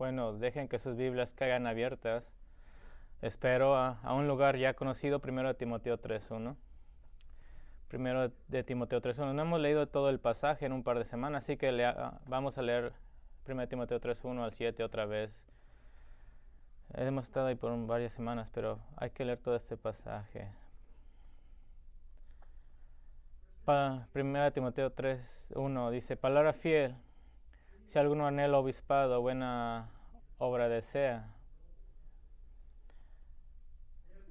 Bueno, dejen que sus Biblias caigan abiertas. Espero a un lugar ya conocido, 1 Timoteo 3:1. 1 de Timoteo 3:1. No hemos leído todo el pasaje en un par de semanas, así que vamos a leer 1 Timoteo 3:1 al 7 otra vez. Hemos estado ahí por varias semanas, pero hay que leer todo este pasaje. 1 Timoteo 3:1 dice: palabra fiel, si alguno anhela obispado, buena obra desea.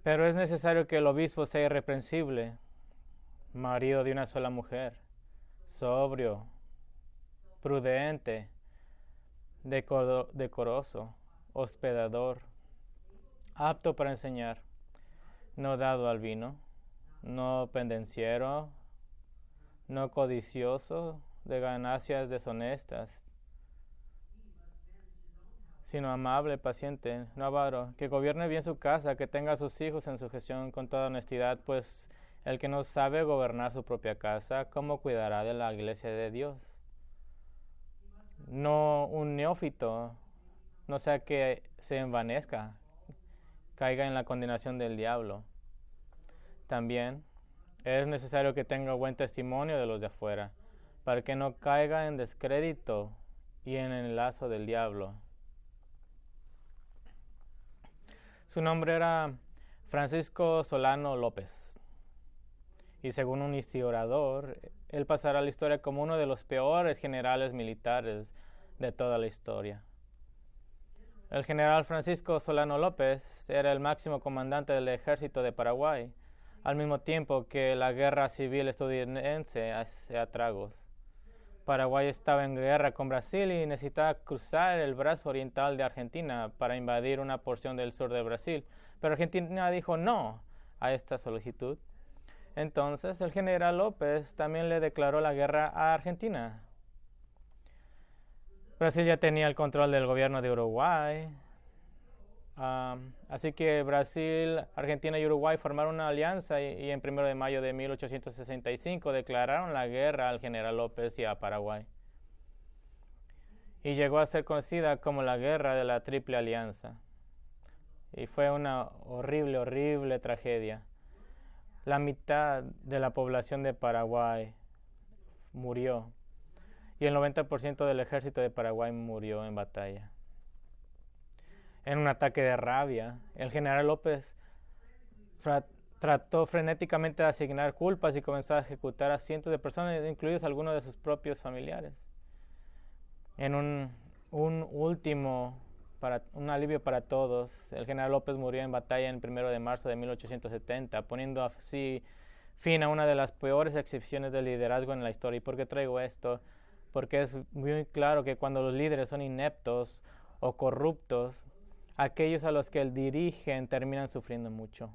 Pero es necesario que el obispo sea irreprensible, marido de una sola mujer, sobrio, prudente, decoroso, hospedador, apto para enseñar, no dado al vino, no pendenciero, no codicioso de ganancias deshonestas, sino amable, paciente, no avaro, que gobierne bien su casa, que tenga a sus hijos en sujeción con toda honestidad, pues el que no sabe gobernar su propia casa, ¿cómo cuidará de la iglesia de Dios? No un neófito, no sea que se envanezca, caiga en la condenación del diablo. También es necesario que tenga buen testimonio de los de afuera, para que no caiga en descrédito y en el lazo del diablo. Su nombre era Francisco Solano López, y según un historiador, él pasará a la historia como uno de los peores generales militares de toda la historia. El general Francisco Solano López era el máximo comandante del ejército de Paraguay, al mismo tiempo que la guerra civil estadounidense hacía tragos. Paraguay estaba en guerra con Brasil y necesitaba cruzar el brazo oriental de Argentina para invadir una porción del sur de Brasil, pero Argentina dijo no a esta solicitud. Entonces el general López también le declaró la guerra a Argentina. Brasil ya tenía el control del gobierno de Uruguay, así que Brasil, Argentina y Uruguay formaron una alianza y en 1 de mayo de 1865 declararon la guerra al general López y a Paraguay. Y llegó a ser conocida como la Guerra de la Triple Alianza. Y fue una horrible, horrible tragedia. La mitad de la población de Paraguay murió y el 90% del ejército de Paraguay murió en batalla. En un ataque de rabia, el general López trató frenéticamente de asignar culpas y comenzó a ejecutar a cientos de personas, incluidos algunos de sus propios familiares. En un alivio para todos, el general López murió en batalla en 1 de marzo de 1870, poniendo así fin a una de las peores exhibiciones de liderazgo en la historia. ¿Y por qué traigo esto? Porque es muy claro que cuando los líderes son ineptos o corruptos, aquellos a los que dirigen terminan sufriendo mucho.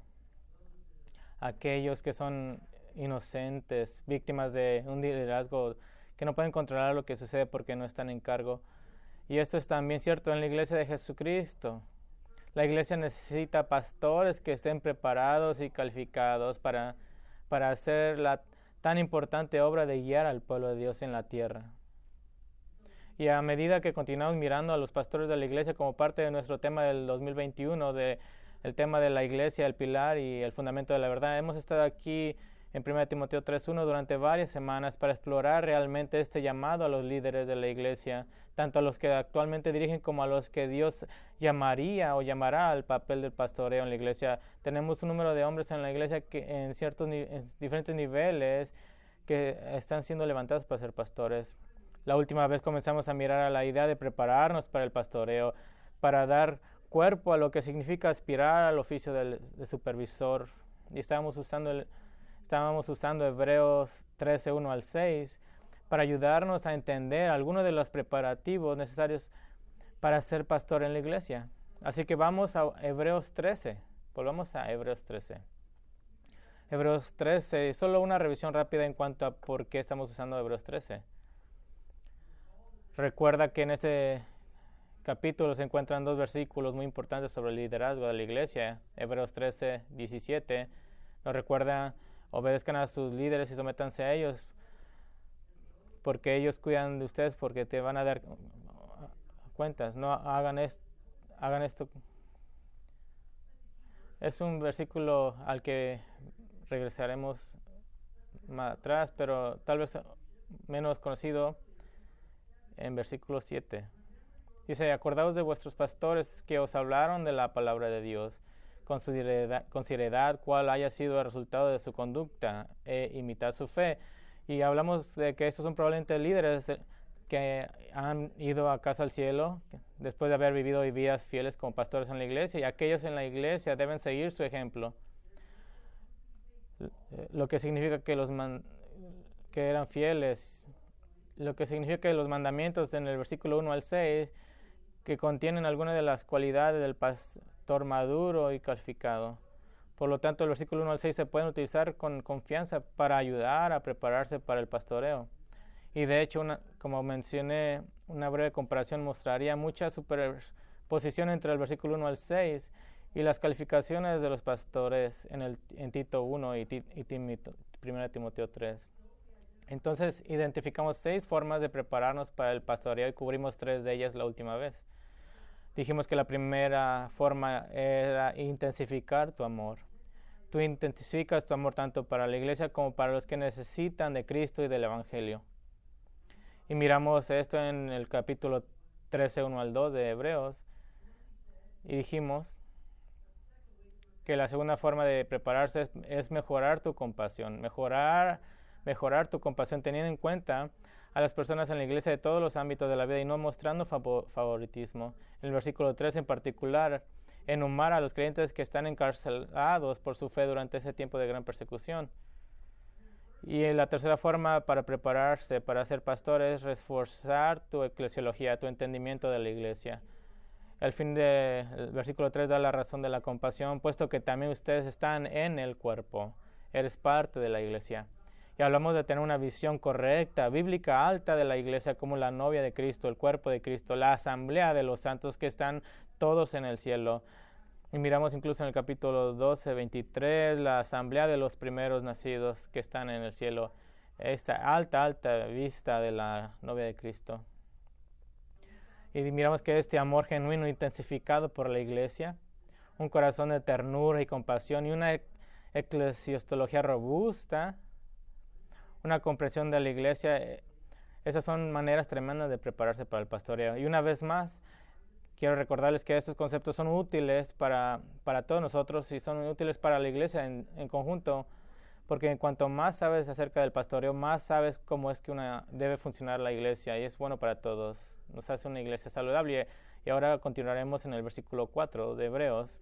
Aquellos que son inocentes, víctimas de un liderazgo que no pueden controlar lo que sucede porque no están en cargo. Y esto es también cierto en la iglesia de Jesucristo. La iglesia necesita pastores que estén preparados y calificados para hacer la tan importante obra de guiar al pueblo de Dios en la tierra. Y a medida que continuamos mirando a los pastores de la iglesia como parte de nuestro tema del 2021, el tema de la iglesia, el pilar y el fundamento de la verdad, hemos estado aquí en 1 Timoteo 3:1 durante varias semanas para explorar realmente este llamado a los líderes de la iglesia, tanto a los que actualmente dirigen como a los que Dios llamaría o llamará al papel del pastoreo en la iglesia. Tenemos un número de hombres en la iglesia que en diferentes niveles que están siendo levantados para ser pastores. La última vez comenzamos a mirar a la idea de prepararnos para el pastoreo, para dar cuerpo a lo que significa aspirar al oficio de supervisor. Y estábamos usando Hebreos 13:1 al 6 para ayudarnos a entender algunos de los preparativos necesarios para ser pastor en la iglesia. Así que vamos a Hebreos 13. Volvamos a Hebreos 13. Hebreos 13, solo una revisión rápida en cuanto a por qué estamos usando Hebreos 13. Recuerda que en este capítulo se encuentran dos versículos muy importantes sobre el liderazgo de la iglesia. Hebreos 13:17 nos recuerda: obedezcan a sus líderes y sométanse a ellos, porque ellos cuidan de ustedes, porque te van a dar cuentas. No hagan esto. Es un versículo al que regresaremos más atrás, pero tal vez menos conocido, en versículo 7. Dice: acordaos de vuestros pastores que os hablaron de la palabra de Dios. Considerad cuál haya sido el resultado de su conducta e imitad su fe. Y hablamos de que estos son probablemente líderes que han ido a casa al cielo después de haber vivido vidas fieles como pastores en la iglesia, y aquellos en la iglesia deben seguir su ejemplo. Lo que significa que eran fieles, lo que significa que los mandamientos en el versículo 1 al 6, que contienen algunas de las cualidades del pastor maduro y calificado. Por lo tanto, el versículo 1 al 6 se pueden utilizar con confianza para ayudar a prepararse para el pastoreo. Y de hecho, como mencioné, una breve comparación mostraría mucha superposición entre el versículo 1 al 6 y las calificaciones de los pastores en Tito 1 y 1 Timoteo 3. Entonces, identificamos 6 formas de prepararnos para el pastoreo y cubrimos 3 de ellas la última vez. Dijimos que la primera forma era intensificar tu amor. Tú intensificas tu amor tanto para la iglesia como para los que necesitan de Cristo y del Evangelio. Y miramos esto en el capítulo 13, 1 al 2 de Hebreos. Y dijimos que la segunda forma de prepararse es mejorar tu compasión. Mejorar tu compasión teniendo en cuenta a las personas en la iglesia de todos los ámbitos de la vida y no mostrando favoritismo. En el versículo 3 en particular, enumera a los creyentes que están encarcelados por su fe durante ese tiempo de gran persecución. Y la tercera forma para prepararse para ser pastor es reforzar tu eclesiología, tu entendimiento de la iglesia. El fin del versículo 3 da la razón de la compasión, puesto que también ustedes están en el cuerpo. Eres parte de la iglesia. Y hablamos de tener una visión correcta, bíblica, alta de la iglesia como la novia de Cristo, el cuerpo de Cristo, la asamblea de los santos que están todos en el cielo. Y miramos incluso en el capítulo 12, 23, la asamblea de los primeros nacidos que están en el cielo. Esta alta vista de la novia de Cristo. Y miramos que este amor genuino intensificado por la iglesia, un corazón de ternura y compasión y una eclesiología robusta, una comprensión de la iglesia, esas son maneras tremendas de prepararse para el pastoreo. Y una vez más, quiero recordarles que estos conceptos son útiles para todos nosotros y son útiles para la iglesia en conjunto, porque en cuanto más sabes acerca del pastoreo, más sabes cómo es que debe funcionar la iglesia, y es bueno para todos. Nos hace una iglesia saludable. Y ahora continuaremos en el versículo 4 de Hebreos.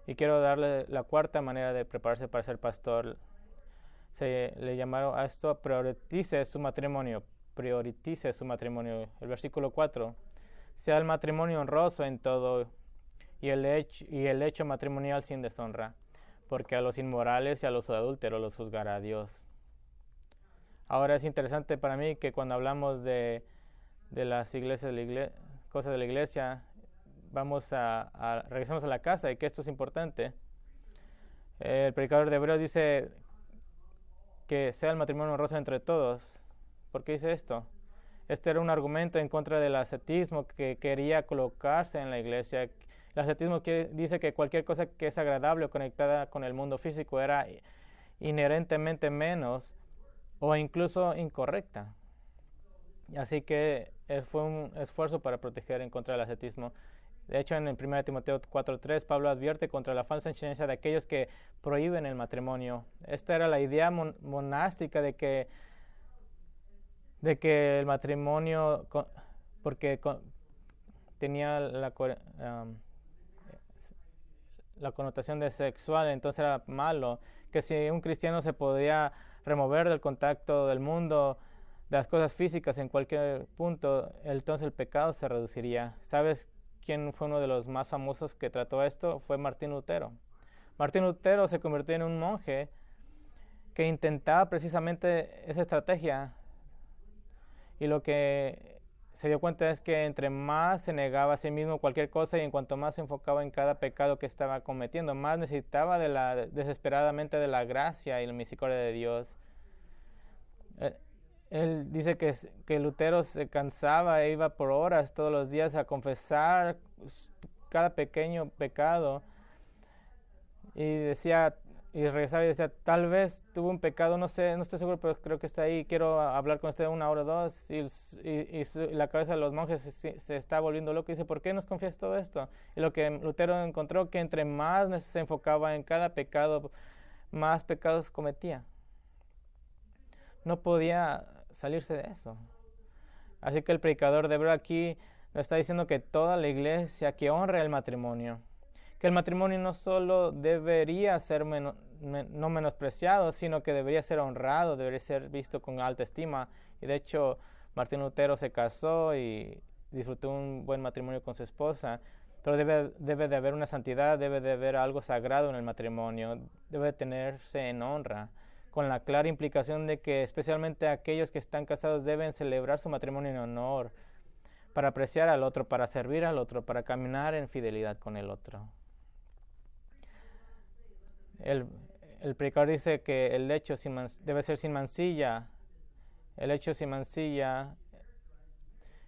Y quiero darle la cuarta manera de prepararse para ser pastor. Se le llamaron a esto: priorice su matrimonio. Priorice su matrimonio. El versículo 4. Sea el matrimonio honroso en todo y el hecho matrimonial sin deshonra, porque a los inmorales y a los adúlteros los juzgará Dios. Ahora es interesante para mí que cuando hablamos de las iglesias, cosas de la iglesia, regresamos a la casa, y que esto es importante. El predicador de Hebreos dice que sea el matrimonio honroso entre todos. ¿Por qué dice esto? Este era un argumento en contra del ascetismo que quería colocarse en la iglesia. El ascetismo dice que cualquier cosa que es agradable o conectada con el mundo físico era inherentemente menos o incluso incorrecta. Así que fue un esfuerzo para proteger en contra del ascetismo. De hecho, en 1 Timoteo 4:3, Pablo advierte contra la falsa enseñanza de aquellos que prohíben el matrimonio. Esta era la idea monástica de que el matrimonio, porque tenía la connotación de sexual, entonces era malo, que si un cristiano se podía remover del contacto del mundo, de las cosas físicas en cualquier punto, entonces el pecado se reduciría. ¿Sabes quién fue uno de los más famosos que trató esto? Fue Martín Lutero. Martín Lutero se convirtió en un monje que intentaba precisamente esa estrategia, y lo que se dio cuenta es que entre más se negaba a sí mismo cualquier cosa, y en cuanto más se enfocaba en cada pecado que estaba cometiendo, más necesitaba desesperadamente de la gracia y la misericordia de Dios. él dice que Lutero se cansaba e iba por horas todos los días a confesar cada pequeño pecado y decía, y regresaba y decía, tal vez tuve un pecado, no sé, no estoy seguro, pero creo que está ahí, quiero hablar con usted 1 hora o 2, y la cabeza de los monjes se está volviendo loca y dice, ¿por qué nos confiesas todo esto? Y lo que Lutero encontró, que entre más se enfocaba en cada pecado, más pecados cometía. No podía salirse de eso. Así que el predicador de Hebreo aquí nos está diciendo que toda la iglesia que honre el matrimonio, que el matrimonio no solo debería ser no menospreciado, sino que debería ser honrado, debería ser visto con alta estima. Y de hecho, Martín Lutero se casó y disfrutó un buen matrimonio con su esposa, pero debe de haber una santidad, debe de haber algo sagrado en el matrimonio, debe de tenerse en honra, con la clara implicación de que especialmente aquellos que están casados deben celebrar su matrimonio en honor, para apreciar al otro, para servir al otro, para caminar en fidelidad con el otro. El predicador dice que el lecho debe ser sin mancilla. El lecho sin mancilla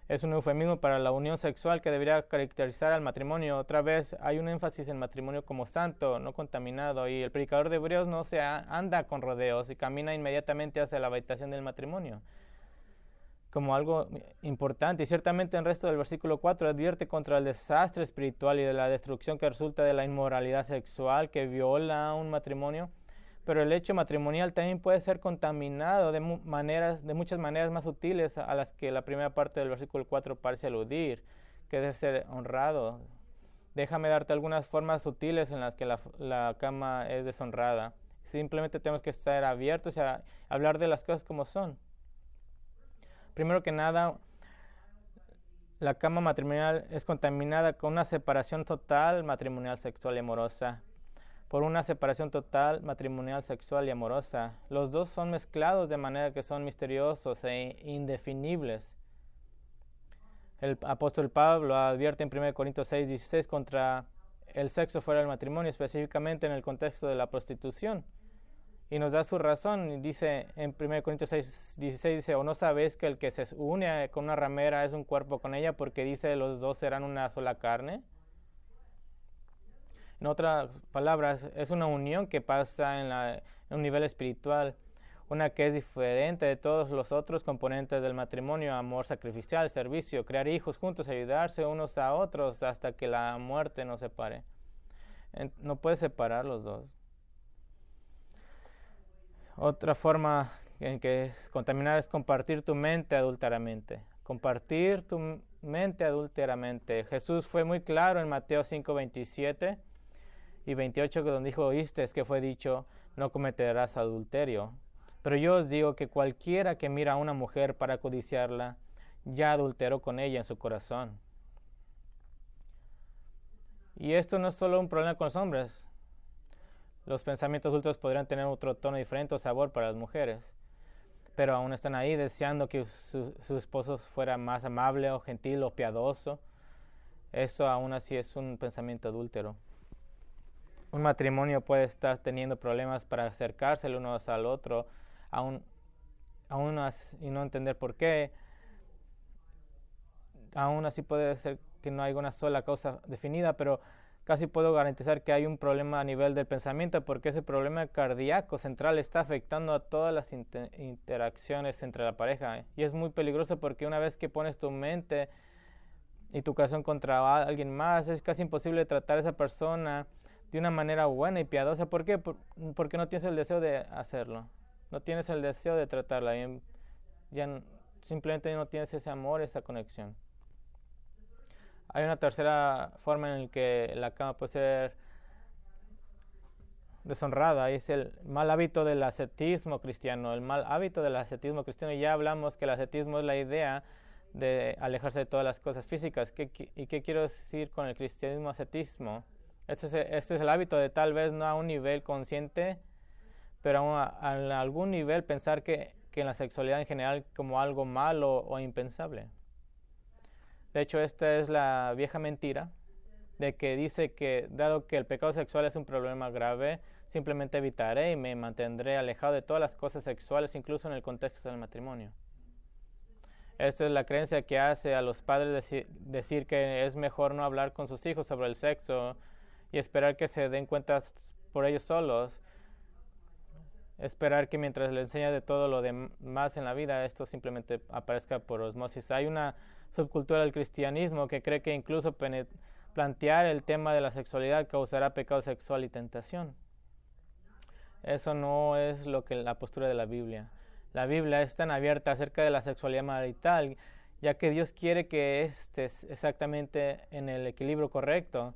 es un eufemismo para la unión sexual que debería caracterizar al matrimonio. Otra vez hay un énfasis en matrimonio como santo, no contaminado, y el predicador de Hebreos no se anda con rodeos y camina inmediatamente hacia la habitación del matrimonio como algo importante. Y ciertamente en el resto del versículo 4 advierte contra el desastre espiritual y de la destrucción que resulta de la inmoralidad sexual que viola un matrimonio. Pero el hecho matrimonial también puede ser contaminado de muchas maneras más sutiles a las que la primera parte del versículo 4 parece aludir, que debe ser honrado. Déjame darte algunas formas sutiles en las que la cama es deshonrada. Simplemente tenemos que estar abiertos a hablar de las cosas como son. Primero que nada, la cama matrimonial es contaminada con una separación total matrimonial, sexual y amorosa. Por una separación total matrimonial, sexual y amorosa. Los dos son mezclados de manera que son misteriosos e indefinibles. El apóstol Pablo advierte en 1 Corintios 6:16 contra el sexo fuera del matrimonio, específicamente en el contexto de la prostitución. Y nos da su razón, y dice en 1 Corintios 6:16, dice, ¿o no sabéis que el que se une con una ramera es un cuerpo con ella? Porque dice, los dos serán una sola carne. En otras palabras, es una unión que pasa en un nivel espiritual, una que es diferente de todos los otros componentes del matrimonio: amor sacrificial, servicio, crear hijos juntos, ayudarse unos a otros hasta que la muerte nos separe. No puedes separar los dos. Otra forma en que es contaminada es compartir tu mente adúlteramente. Compartir tu mente adúlteramente. Jesús fue muy claro en Mateo 5:27 y 28, donde dijo, oíste que fue dicho, no cometerás adulterio. Pero yo os digo que cualquiera que mira a una mujer para codiciarla, ya adulteró con ella en su corazón. Y esto no es solo un problema con los hombres. Los pensamientos adultos podrían tener otro tono diferente o sabor para las mujeres, pero aún están ahí deseando que su esposo fuera más amable o gentil o piadoso. Eso aún así es un pensamiento adúltero. Un matrimonio puede estar teniendo problemas para acercarse el uno al otro, aún y no entender por qué. Aún así puede ser que no haya una sola causa definida, pero casi puedo garantizar que hay un problema a nivel del pensamiento, porque ese problema cardíaco central está afectando a todas las interacciones entre la pareja. Y es muy peligroso porque una vez que pones tu mente y tu corazón contra alguien más, es casi imposible tratar a esa persona de una manera buena y piadosa. ¿Por qué? Porque no tienes el deseo de hacerlo. No tienes el deseo de tratarla bien. Simplemente no tienes ese amor, esa conexión. Hay una tercera forma en la que la cama puede ser deshonrada, y es el mal hábito del ascetismo cristiano. El mal hábito del ascetismo cristiano, ya hablamos que el ascetismo es la idea de alejarse de todas las cosas físicas. ¿Y qué quiero decir con el cristianismo ascetismo? Este es el hábito de, tal vez no a un nivel consciente, pero a algún nivel, pensar que en la sexualidad en general como algo malo o impensable. De hecho, esta es la vieja mentira de que dice que, dado que el pecado sexual es un problema grave, simplemente evitaré y me mantendré alejado de todas las cosas sexuales, incluso en el contexto del matrimonio. Esta es la creencia que hace a los padres decir que es mejor no hablar con sus hijos sobre el sexo y esperar que se den cuenta por ellos solos. Esperar que mientras le enseña de todo lo demás en la vida, esto simplemente aparezca por osmosis. Hay una subcultura del cristianismo que cree que incluso plantear el tema de la sexualidad causará pecado sexual y tentación. Eso no es lo que la postura de la Biblia. La Biblia es tan abierta acerca de la sexualidad marital, ya que Dios quiere que estés exactamente en el equilibrio correcto.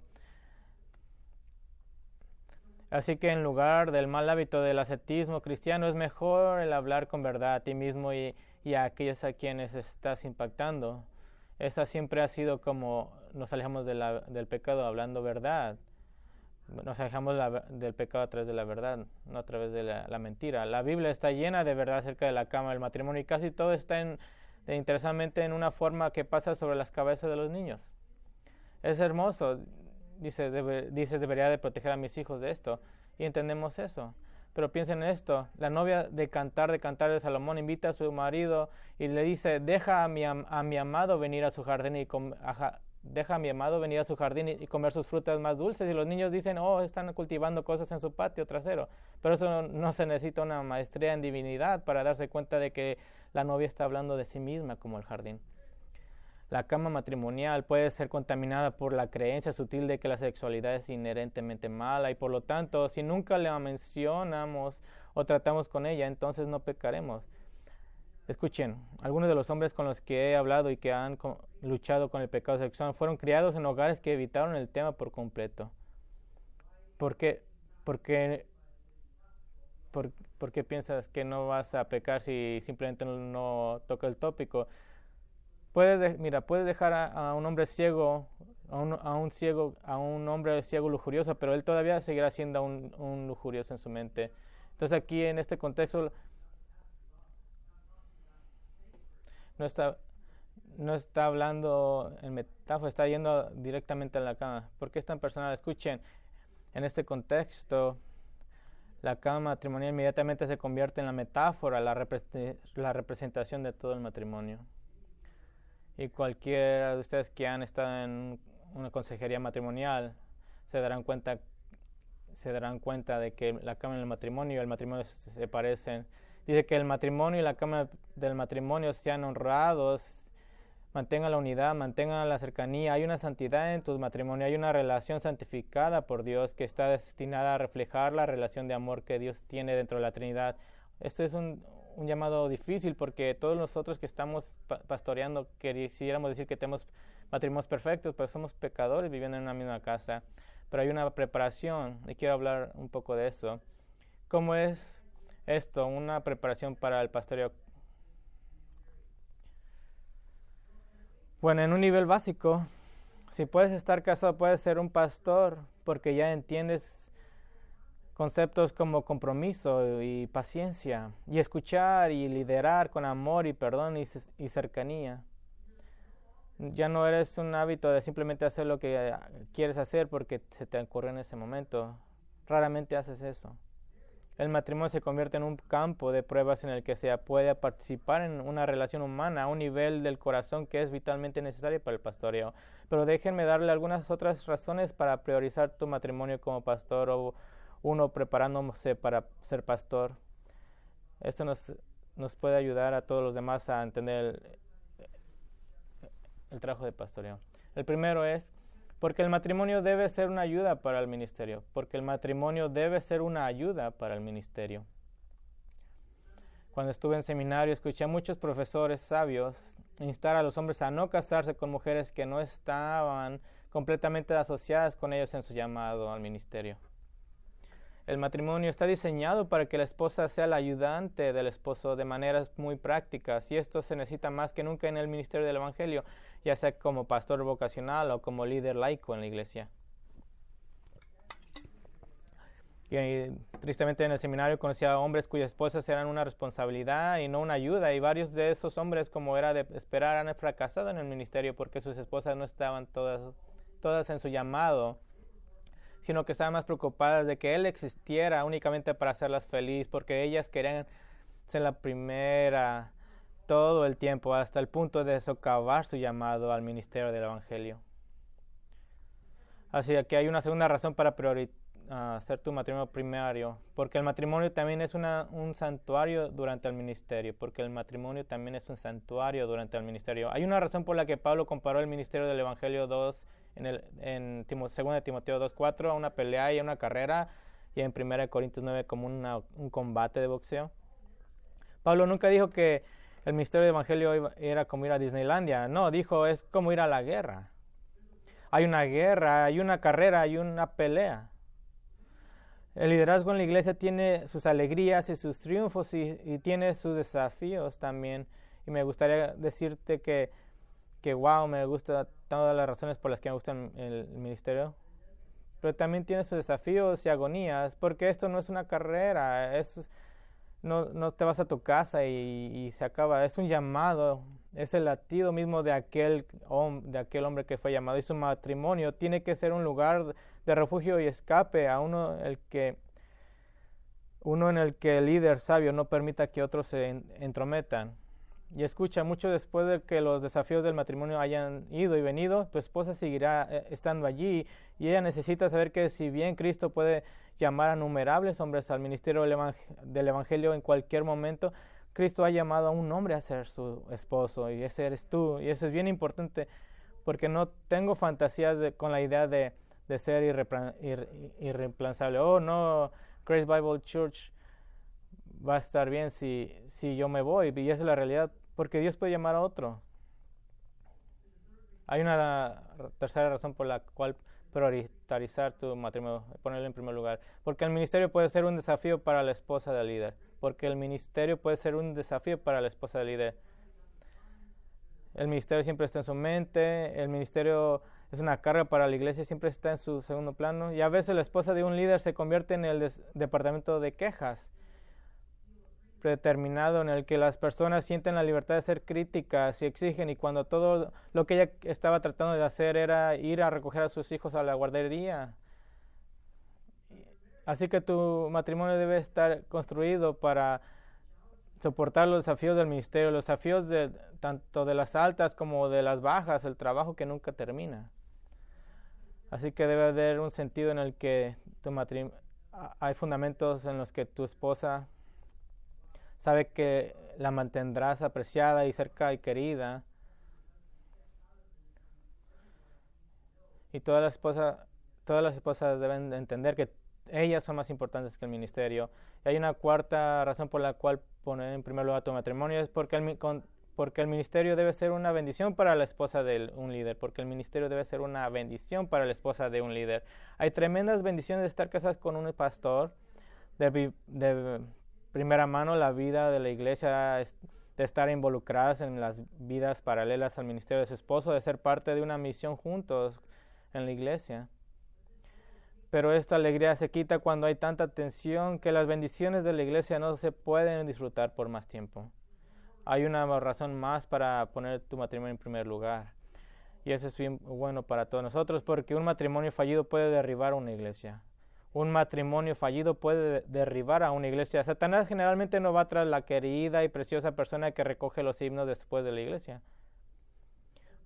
Así que en lugar del mal hábito del ascetismo cristiano, es mejor el hablar con verdad a ti mismo y a aquellos a quienes estás impactando. Esa siempre ha sido como nos alejamos del pecado hablando verdad. Nos alejamos del pecado a través de la verdad, no a través de la mentira. La Biblia está llena de verdad acerca de la cama, del matrimonio, y casi todo está interesantemente en una forma que pasa sobre las cabezas de los niños. Es hermoso. Dices, debería de proteger a mis hijos de esto. Y entendemos eso. Pero piensen en esto. La novia de Cantar de Salomón invita a su marido y le dice, deja a mi amado venir a su jardín y comer sus frutas más dulces. Y los niños dicen, están cultivando cosas en su patio trasero. Pero eso no se necesita una maestría en divinidad para darse cuenta de que la novia está hablando de sí misma como el jardín. La cama matrimonial puede ser contaminada por la creencia sutil de que la sexualidad es inherentemente mala y por lo tanto, si nunca la mencionamos o tratamos con ella, entonces no pecaremos. Escuchen, algunos de los hombres con los que he hablado y que han luchado con el pecado sexual fueron criados en hogares que evitaron el tema por completo. ¿Por qué piensas que no vas a pecar si simplemente no toca el tópico? Puedes dejar a un hombre ciego, a un hombre ciego lujurioso, pero él todavía seguirá siendo un lujurioso en su mente. Entonces aquí en este contexto no está hablando en metáfora, está yendo directamente a la cama. ¿Por qué es tan personal? Escuchen, en este contexto la cama matrimonial inmediatamente se convierte en la metáfora, la representación de todo el matrimonio. Y cualquiera de ustedes que han estado en una consejería matrimonial se darán cuenta de que la cama y el matrimonio se parecen. Dice que el matrimonio y la cama del matrimonio sean honrados, mantengan la unidad, mantengan la cercanía. Hay una santidad en tu matrimonio, hay una relación santificada por Dios que está destinada a reflejar la relación de amor que Dios tiene dentro de la Trinidad. Este es un llamado difícil porque todos nosotros que estamos pastoreando quisiéramos decir que tenemos matrimonios perfectos, pero somos pecadores viviendo en una misma casa. Pero hay una preparación y quiero hablar un poco de eso. ¿Cómo es esto? Una preparación para el pastoreo. Bueno, en un nivel básico, si puedes estar casado, puedes ser un pastor porque ya entiendes conceptos como compromiso y paciencia, y escuchar y liderar con amor y perdón y cercanía. Ya no eres un hábito de simplemente hacer lo que quieres hacer porque se te ocurre en ese momento. Raramente haces eso. El matrimonio se convierte en un campo de pruebas en el que se puede participar en una relación humana a un nivel del corazón que es vitalmente necesario para el pastoreo. Pero déjenme darle algunas otras razones para priorizar tu matrimonio como pastor o uno preparándose para ser pastor. Esto nos puede ayudar a todos los demás a entender el trabajo de pastoreo. El primero es porque el matrimonio debe ser una ayuda para el ministerio. Porque el matrimonio debe ser una ayuda para el ministerio. Cuando estuve en seminario, escuché a muchos profesores sabios instar a los hombres a no casarse con mujeres que no estaban completamente asociadas con ellos en su llamado al ministerio. El matrimonio está diseñado para que la esposa sea la ayudante del esposo de maneras muy prácticas, y esto se necesita más que nunca en el ministerio del Evangelio, ya sea como pastor vocacional o como líder laico en la iglesia. Y tristemente en el seminario conocí a hombres cuyas esposas eran una responsabilidad y no una ayuda, y varios de esos hombres, como era de esperar, han fracasado en el ministerio porque sus esposas no estaban todas en su llamado, sino que estaban más preocupadas de que él existiera únicamente para hacerlas felices, porque ellas querían ser la primera todo el tiempo hasta el punto de socavar su llamado al ministerio del Evangelio. Así que hay una segunda razón para hacer tu matrimonio primario, porque el matrimonio también es un santuario durante el ministerio, Hay una razón por la que Pablo comparó el ministerio del Evangelio 2 en 2 Timoteo 2:4 a una pelea y a una carrera, y en 1 Corintios 9 como un combate de boxeo. Pablo nunca dijo que el ministerio del Evangelio era como ir a Disneylandia. No, dijo es como ir a la guerra. Hay una guerra, hay una carrera, hay una pelea. El liderazgo en la iglesia tiene sus alegrías y sus triunfos y tiene sus desafíos también. Y me gustaría decirte que me gusta todas las razones por las que me gusta el ministerio. Pero también tiene sus desafíos y agonías, porque esto no es una carrera, no te vas a tu casa y se acaba. Es un llamado, es el latido mismo de aquel hombre que fue llamado. Y su matrimonio tiene que ser un lugar de refugio y escape a uno en el que el líder sabio no permita que otros se entrometan. Y escucha, mucho después de que los desafíos del matrimonio hayan ido y venido, tu esposa seguirá estando allí, y ella necesita saber que si bien Cristo puede llamar a innumerables hombres al ministerio del Evangelio en cualquier momento, Cristo ha llamado a un hombre a ser su esposo, y ese eres tú. Y eso es bien importante, porque no tengo fantasías con la idea de ser irreemplazable. Oh, no, Grace Bible Church va a estar bien si yo me voy, y esa es la realidad, porque Dios puede llamar a otro. Hay una tercera razón por la cual priorizar tu matrimonio, ponerlo en primer lugar, porque el ministerio puede ser un desafío para la esposa del líder, El ministerio siempre está en su mente, el ministerio es una carga para la iglesia, siempre está en su segundo plano, y a veces la esposa de un líder se convierte en el departamento de quejas predeterminado, en el que las personas sienten la libertad de ser críticas y exigen, y cuando todo lo que ella estaba tratando de hacer era ir a recoger a sus hijos a la guardería. Así que tu matrimonio debe estar construido para soportar los desafíos del ministerio, los desafíos tanto de las altas como de las bajas, el trabajo que nunca termina. Así que debe haber un sentido en el que hay fundamentos en los que tu esposa sabe que la mantendrás apreciada y cerca y querida. Y todas las esposas deben entender que ellas son más importantes que el ministerio. Y hay una cuarta razón por la cual poner en primer lugar tu matrimonio, es porque el ministerio debe ser una bendición para la esposa de un líder, Hay tremendas bendiciones de estar casados con un pastor, de primera mano la vida de la iglesia, de estar involucradas en las vidas paralelas al ministerio de su esposo, de ser parte de una misión juntos en la iglesia. Pero esta alegría se quita cuando hay tanta tensión que las bendiciones de la iglesia no se pueden disfrutar por más tiempo. Hay una razón más para poner tu matrimonio en primer lugar. Y eso es bien bueno para todos nosotros, porque un matrimonio fallido puede derribar una iglesia. Satanás generalmente no va tras la querida y preciosa persona que recoge los himnos después de la iglesia.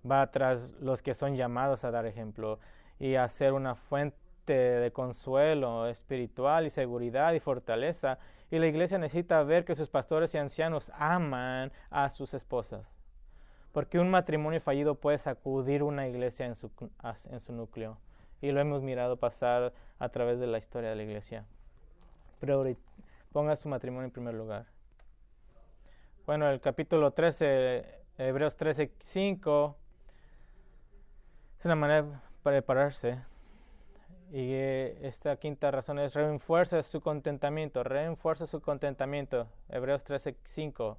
Va tras los que son llamados a dar ejemplo y a ser una fuente de consuelo espiritual y seguridad y fortaleza. Y la iglesia necesita ver que sus pastores y ancianos aman a sus esposas. Porque un matrimonio fallido puede sacudir una iglesia en su núcleo. Y lo hemos mirado pasar a través de la historia de la iglesia. Pero ponga su matrimonio en primer lugar. Bueno, el capítulo 13, Hebreos 13:5, es una manera de prepararse. Y esta quinta razón es refuerza su contentamiento. Hebreos 13:5.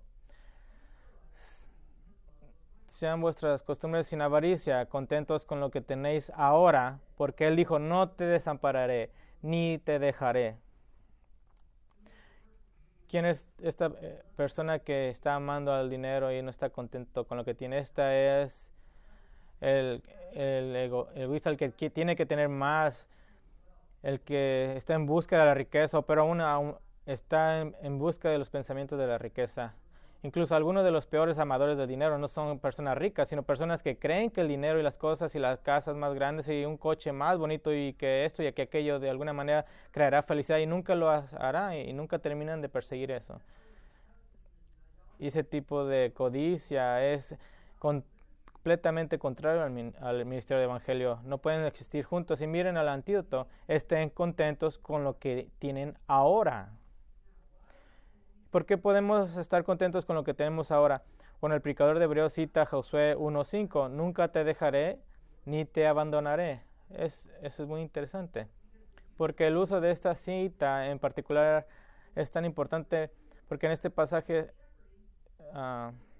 Sean vuestras costumbres sin avaricia, contentos con lo que tenéis ahora, porque Él dijo, no te desampararé, ni te dejaré. ¿Quién es esta persona que está amando al dinero y no está contento con lo que tiene? Esta es el egoísta, el que tiene que tener más, el que está en busca de la riqueza, pero aún está en busca de los pensamientos de la riqueza. Incluso algunos de los peores amadores del dinero no son personas ricas, sino personas que creen que el dinero y las cosas y las casas más grandes y un coche más bonito y que esto y que aquello de alguna manera creará felicidad y nunca lo hará y nunca terminan de perseguir eso. Y ese tipo de codicia es completamente contrario al ministerio del Evangelio. No pueden existir juntos. Y miren al antídoto. Estén contentos con lo que tienen ahora. ¿Por qué podemos estar contentos con lo que tenemos ahora? Bueno, el predicador de Hebreos cita Josué 1:5. Nunca te dejaré ni te abandonaré. Eso es muy interesante. Porque el uso de esta cita en particular es tan importante porque en este pasaje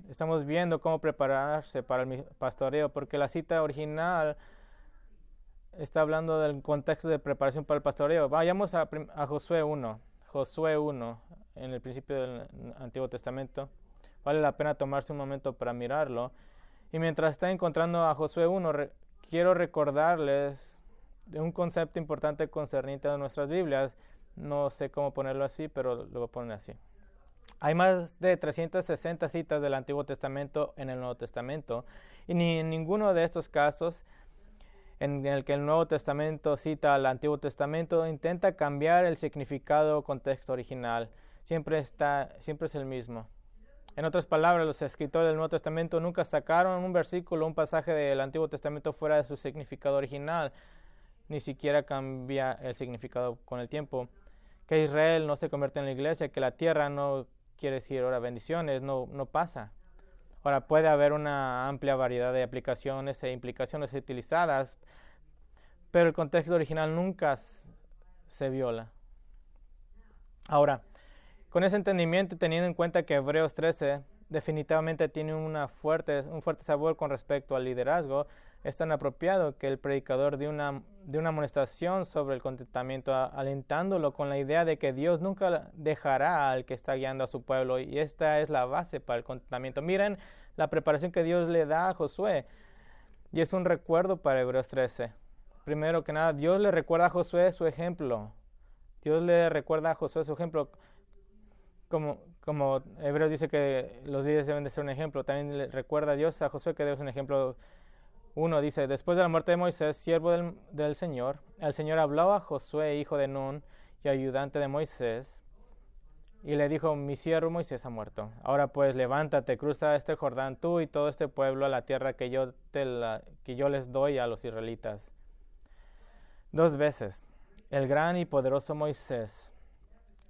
estamos viendo cómo prepararse para el pastoreo, porque la cita original está hablando del contexto de preparación para el pastoreo. Vayamos a Josué 1. Josué 1, en el principio del Antiguo Testamento. Vale la pena tomarse un momento para mirarlo. Y mientras está encontrando a Josué 1, quiero recordarles de un concepto importante concerniente a nuestras Biblias. No sé cómo ponerlo así, pero lo voy a poner así. Hay más de 360 citas del Antiguo Testamento en el Nuevo Testamento, y ni en ninguno de estos casos en el que el Nuevo Testamento cita al Antiguo Testamento intenta cambiar el significado o contexto original. Siempre es el mismo. En otras palabras, los escritores del Nuevo Testamento nunca sacaron un versículo o un pasaje del Antiguo Testamento fuera de su significado original, ni siquiera cambia el significado con el tiempo. Que Israel no se convierte en la iglesia, que la tierra no quiere decir ahora bendiciones, no pasa. Ahora puede haber una amplia variedad de aplicaciones e implicaciones utilizadas, pero el contexto original nunca se viola. Ahora, con ese entendimiento, teniendo en cuenta que Hebreos 13 definitivamente tiene un fuerte sabor con respecto al liderazgo, es tan apropiado que el predicador de una amonestación sobre el contentamiento, alentándolo con la idea de que Dios nunca dejará al que está guiando a su pueblo, y esta es la base para el contentamiento. Miren la preparación que Dios le da a Josué, y es un recuerdo para Hebreos 13. Primero que nada, Dios le recuerda a Josué su ejemplo. Dios le recuerda a Josué su ejemplo. Como Hebreos dice que los líderes deben de ser un ejemplo, también le recuerda a Dios a Josué que debe ser un ejemplo. Uno dice, después de la muerte de Moisés, siervo del Señor, el Señor habló a Josué, hijo de Nun, y ayudante de Moisés, y le dijo, mi siervo Moisés ha muerto. Ahora pues, levántate, cruza este Jordán, tú y todo este pueblo, a la tierra que yo les doy a los israelitas. 2 veces, el gran y poderoso Moisés,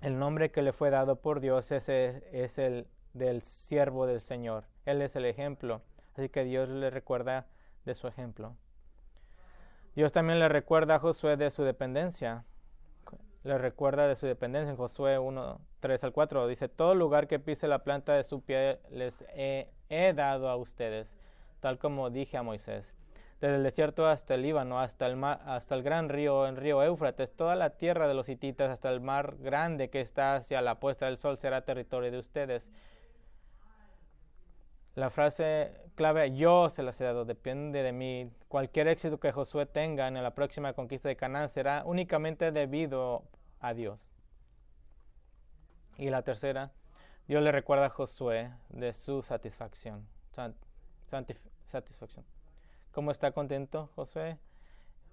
el nombre que le fue dado por Dios es el del siervo del Señor. Él es el ejemplo, así que Dios le recuerda de su ejemplo. Dios también le recuerda a Josué de su dependencia. Le recuerda de su dependencia en Josué 1, 3-4. Dice, todo lugar que pise la planta de su pie les he dado a ustedes, tal como dije a Moisés. Desde el desierto hasta el Líbano, hasta el gran río, el río Éufrates, toda la tierra de los hititas, hasta el mar grande que está hacia la puesta del sol será territorio de ustedes. La frase clave, yo se las he dado, depende de mí. Cualquier éxito que Josué tenga en la próxima conquista de Canaán será únicamente debido a Dios. Y la tercera, Dios le recuerda a Josué de su satisfacción. Satisfacción. ¿Cómo está contento Josué?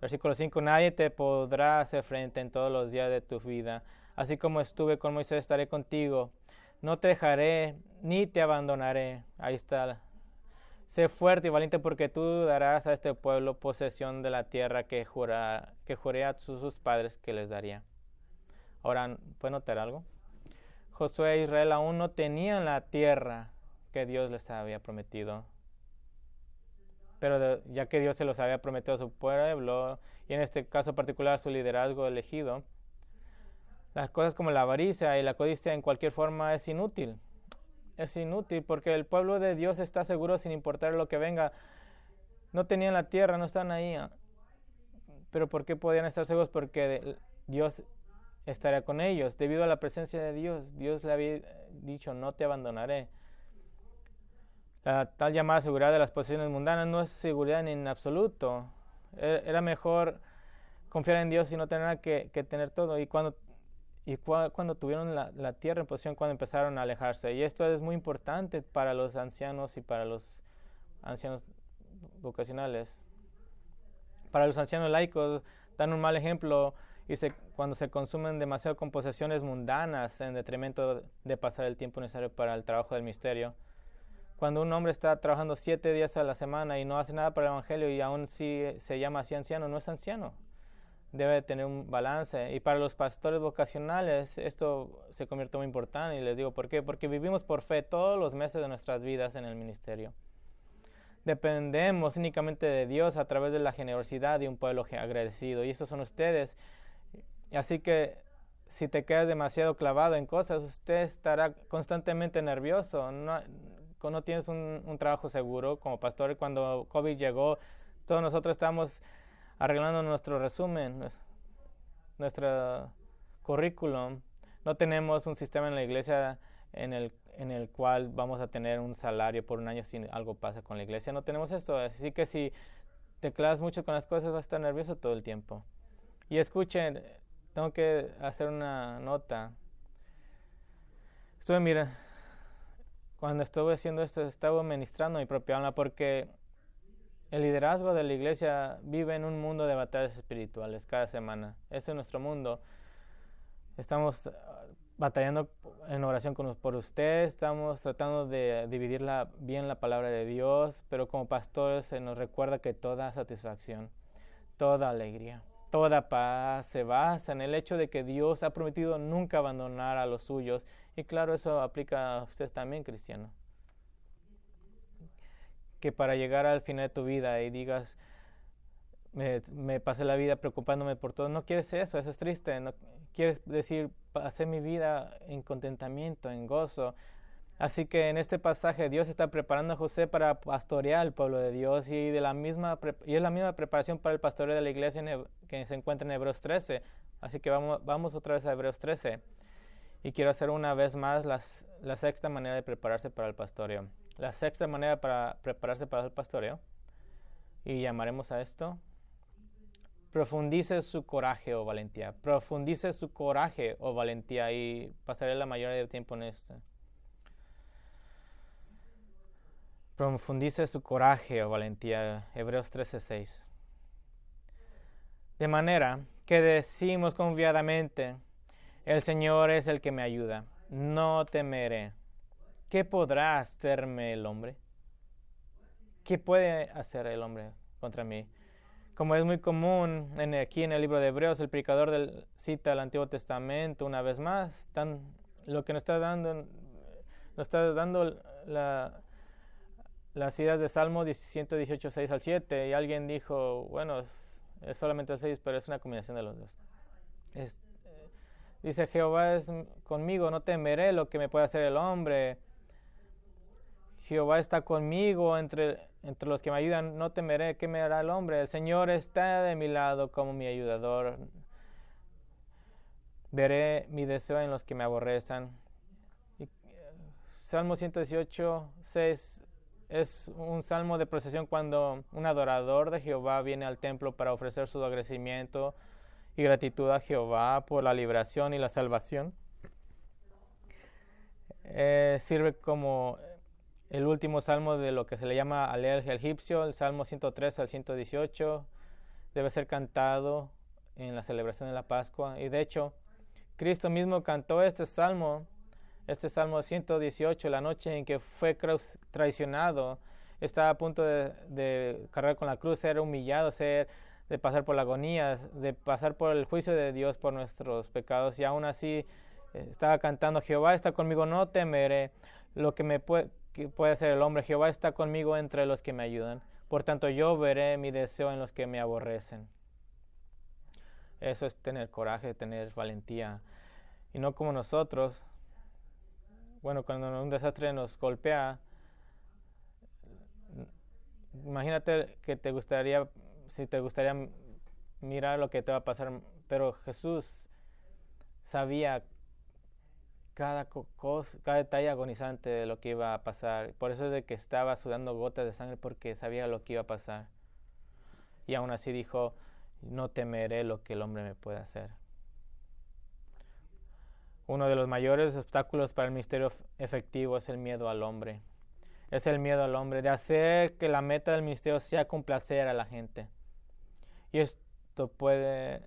Versículo 5, nadie te podrá hacer frente en todos los días de tu vida. Así como estuve con Moisés, estaré contigo. No te dejaré ni te abandonaré. Ahí está. Sé fuerte y valiente porque tú darás a este pueblo posesión de la tierra que juré a sus padres que les daría. Ahora, ¿pueden notar algo? Josué e Israel aún no tenían la tierra que Dios les había prometido. Pero ya que Dios se los había prometido a su pueblo, y en este caso particular su liderazgo elegido, las cosas como la avaricia y la codicia en cualquier forma es inútil. Es inútil porque el pueblo de Dios está seguro sin importar lo que venga. No tenían la tierra, no están ahí. Pero ¿por qué podían estar seguros? Porque Dios estaría con ellos. Debido a la presencia de Dios, Dios le había dicho, no te abandonaré. La tal llamada seguridad de las posesiones mundanas no es seguridad en absoluto. Era mejor confiar en Dios y no tener nada que tener todo. Y cuando y cuando tuvieron la tierra en posesión, cuando empezaron a alejarse. Y esto es muy importante para los ancianos y para los ancianos vocacionales. Para los ancianos laicos dan un mal ejemplo cuando se consumen demasiado con posesiones mundanas en detrimento de pasar el tiempo necesario para el trabajo del misterio. Cuando un hombre está trabajando 7 días a la semana y no hace nada para el Evangelio y aún si se llama así anciano, no es anciano. Debe tener un balance. Y para los pastores vocacionales esto se convierte muy importante. Y les digo por qué. Porque vivimos por fe todos los meses de nuestras vidas en el ministerio. Dependemos únicamente de Dios a través de la generosidad de un pueblo agradecido. Y esos son ustedes. Así que si te quedas demasiado clavado en cosas, usted estará constantemente nervioso. No tienes un trabajo seguro como pastor. Cuando COVID llegó, todos nosotros estábamos arreglando nuestro resumen, nuestro currículum. No tenemos un sistema en la iglesia en el cual vamos a tener un salario por un año si algo pasa con la iglesia. No tenemos eso. Así que si te clavas mucho con las cosas, vas a estar nervioso todo el tiempo. Y escuchen, tengo que hacer una nota. Cuando estuve haciendo esto, estaba ministrando mi propia alma porque el liderazgo de la iglesia vive en un mundo de batallas espirituales cada semana. Ese es nuestro mundo. Estamos batallando en oración por usted, estamos tratando de dividir bien la palabra de Dios, pero como pastores se nos recuerda que toda satisfacción, toda alegría, toda paz se basa en el hecho de que Dios ha prometido nunca abandonar a los suyos. Y claro, eso aplica a usted también, cristiano. Que para llegar al final de tu vida y digas, me pasé la vida preocupándome por todo, no quieres eso es triste. No quieres decir, pasé mi vida en contentamiento, en gozo. Así que en este pasaje Dios está preparando a José para pastorear al pueblo de Dios y es la misma preparación para el pastoreo de la iglesia que se encuentra en Hebreos 13. Así que vamos otra vez a Hebreos 13. Y quiero hacer una vez más la sexta manera de prepararse para el pastoreo. La sexta manera para prepararse para el pastoreo, y llamaremos a esto, profundice su coraje o valentía. Profundice su coraje o valentía, y pasaré la mayoría del tiempo en esto. Profundice su coraje o valentía. Hebreos 13:6. De manera que decimos confiadamente, el Señor es el que me ayuda, no temeré. ¿Qué podrá hacerme el hombre? ¿Qué puede hacer el hombre contra mí? Como es muy común aquí en el libro de Hebreos, el predicador cita el Antiguo Testamento una vez más. Lo que nos está dando las ideas de Salmo 118, 6 al 7. Y alguien dijo, bueno, es solamente el 6, pero es una combinación de los dos. Dice, Jehová es conmigo, no temeré lo que me puede hacer el hombre. Jehová está conmigo entre los que me ayudan, no temeré qué me hará el hombre. El Señor está de mi lado como mi ayudador. Veré mi deseo en los que me aborrezcan. Salmo 118, 6 es un salmo de procesión cuando un adorador de Jehová viene al templo para ofrecer su agradecimiento y gratitud a Jehová por la liberación y la salvación. Sirve como el último salmo de lo que se le llama Alel egipcio, el Salmo 103 al 118. Debe ser cantado en la celebración de la Pascua. Y de hecho, Cristo mismo cantó este Salmo 118, la noche en que fue traicionado. Estaba a punto de cargar con la cruz, ser humillado, de pasar por la agonía, de pasar por el juicio de Dios por nuestros pecados. Y aún así estaba cantando, Jehová está conmigo, no temeré lo que puede hacer el hombre. Jehová está conmigo entre los que me ayudan. Por tanto, yo veré mi deseo en los que me aborrecen. Eso es tener coraje, tener valentía. Y no como nosotros. Bueno, cuando un desastre nos golpea, imagínate que te gustaría mirar lo que te va a pasar, pero Jesús sabía cada detalle agonizante de lo que iba a pasar. Por eso es de que estaba sudando gotas de sangre, porque sabía lo que iba a pasar. Y aún así dijo, no temeré lo que el hombre me puede hacer. Uno de los mayores obstáculos para el ministerio efectivo es el miedo al hombre. Es el miedo al hombre de hacer que la meta del ministerio sea complacer a la gente. Y esto puede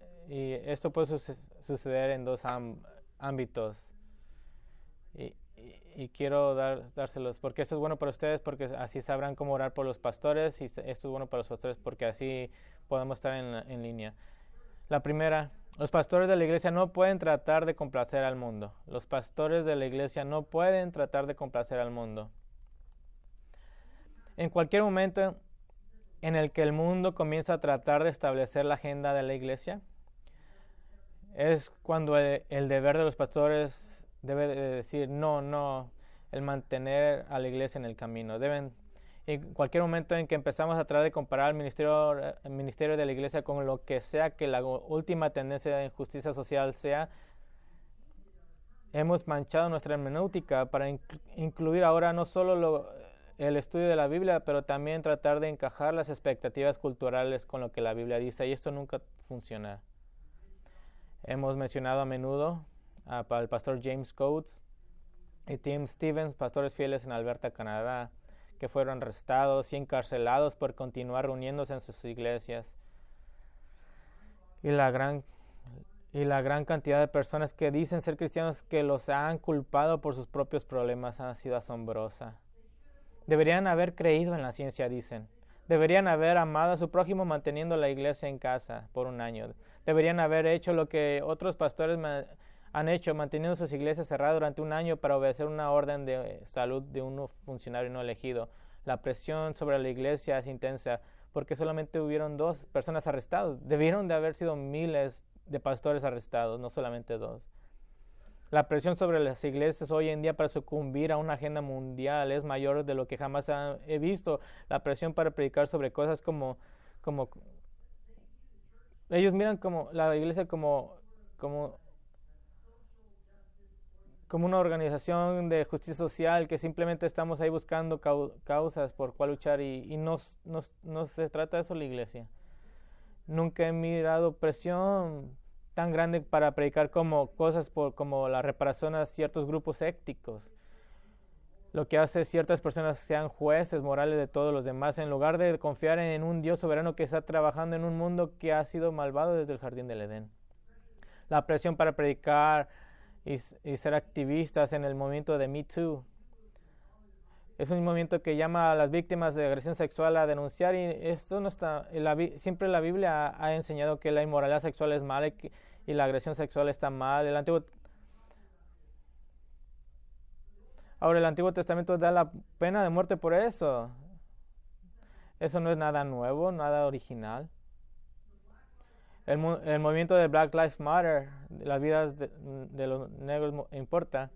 suceder en dos ámbitos. Y quiero dárselos, porque esto es bueno para ustedes, porque así sabrán cómo orar por los pastores, y esto es bueno para los pastores, porque así podemos estar en línea. La primera, los pastores de la iglesia no pueden tratar de complacer al mundo. Los pastores de la iglesia no pueden tratar de complacer al mundo. En cualquier momento en el que el mundo comienza a tratar de establecer la agenda de la iglesia, es cuando el deber de los pastores debe de decir no, el mantener a la iglesia en el camino. En cualquier momento en que empezamos a tratar de comparar el ministerio de la iglesia con lo que sea que la última tendencia de injusticia social sea, hemos manchado nuestra hermenéutica para incluir ahora no solo el estudio de la Biblia, pero también tratar de encajar las expectativas culturales con lo que la Biblia dice, y esto nunca funciona. Hemos mencionado a menudo al pastor James Coates y Tim Stevens, pastores fieles en Alberta, Canadá, que fueron arrestados y encarcelados por continuar reuniéndose en sus iglesias. Y la gran cantidad de personas que dicen ser cristianos que los han culpado por sus propios problemas ha sido asombrosa. Deberían haber creído en la ciencia, dicen. Deberían haber amado a su prójimo manteniendo la iglesia en casa por un año. Deberían haber hecho lo que otros pastores han hecho, manteniendo sus iglesias cerradas durante un año para obedecer una orden de salud de un funcionario no elegido. La presión sobre la iglesia es intensa porque solamente hubieron 2 personas arrestadas. Debieron de haber sido miles de pastores arrestados, no solamente 2. La presión sobre las iglesias hoy en día para sucumbir a una agenda mundial es mayor de lo que jamás he visto. La presión para predicar sobre cosas como ellos miran como la iglesia como una organización de justicia social que simplemente estamos ahí buscando causas por cuál luchar y no se trata de eso la iglesia. Nunca he mirado presión tan grande para predicar como la reparación a ciertos grupos étnicos. Lo que hace ciertas personas sean jueces morales de todos los demás, en lugar de confiar en un Dios soberano que está trabajando en un mundo que ha sido malvado desde el jardín del Edén. La presión para predicar y ser activistas en el movimiento de Me Too es un movimiento que llama a las víctimas de agresión sexual a denunciar, y esto no está. Siempre la Biblia ha enseñado que la inmoralidad sexual es mala y la agresión sexual está mal. El Antiguo Testamento da la pena de muerte por eso. Eso no es nada nuevo, nada original. El movimiento de Black Lives Matter, las vidas de los negros importa,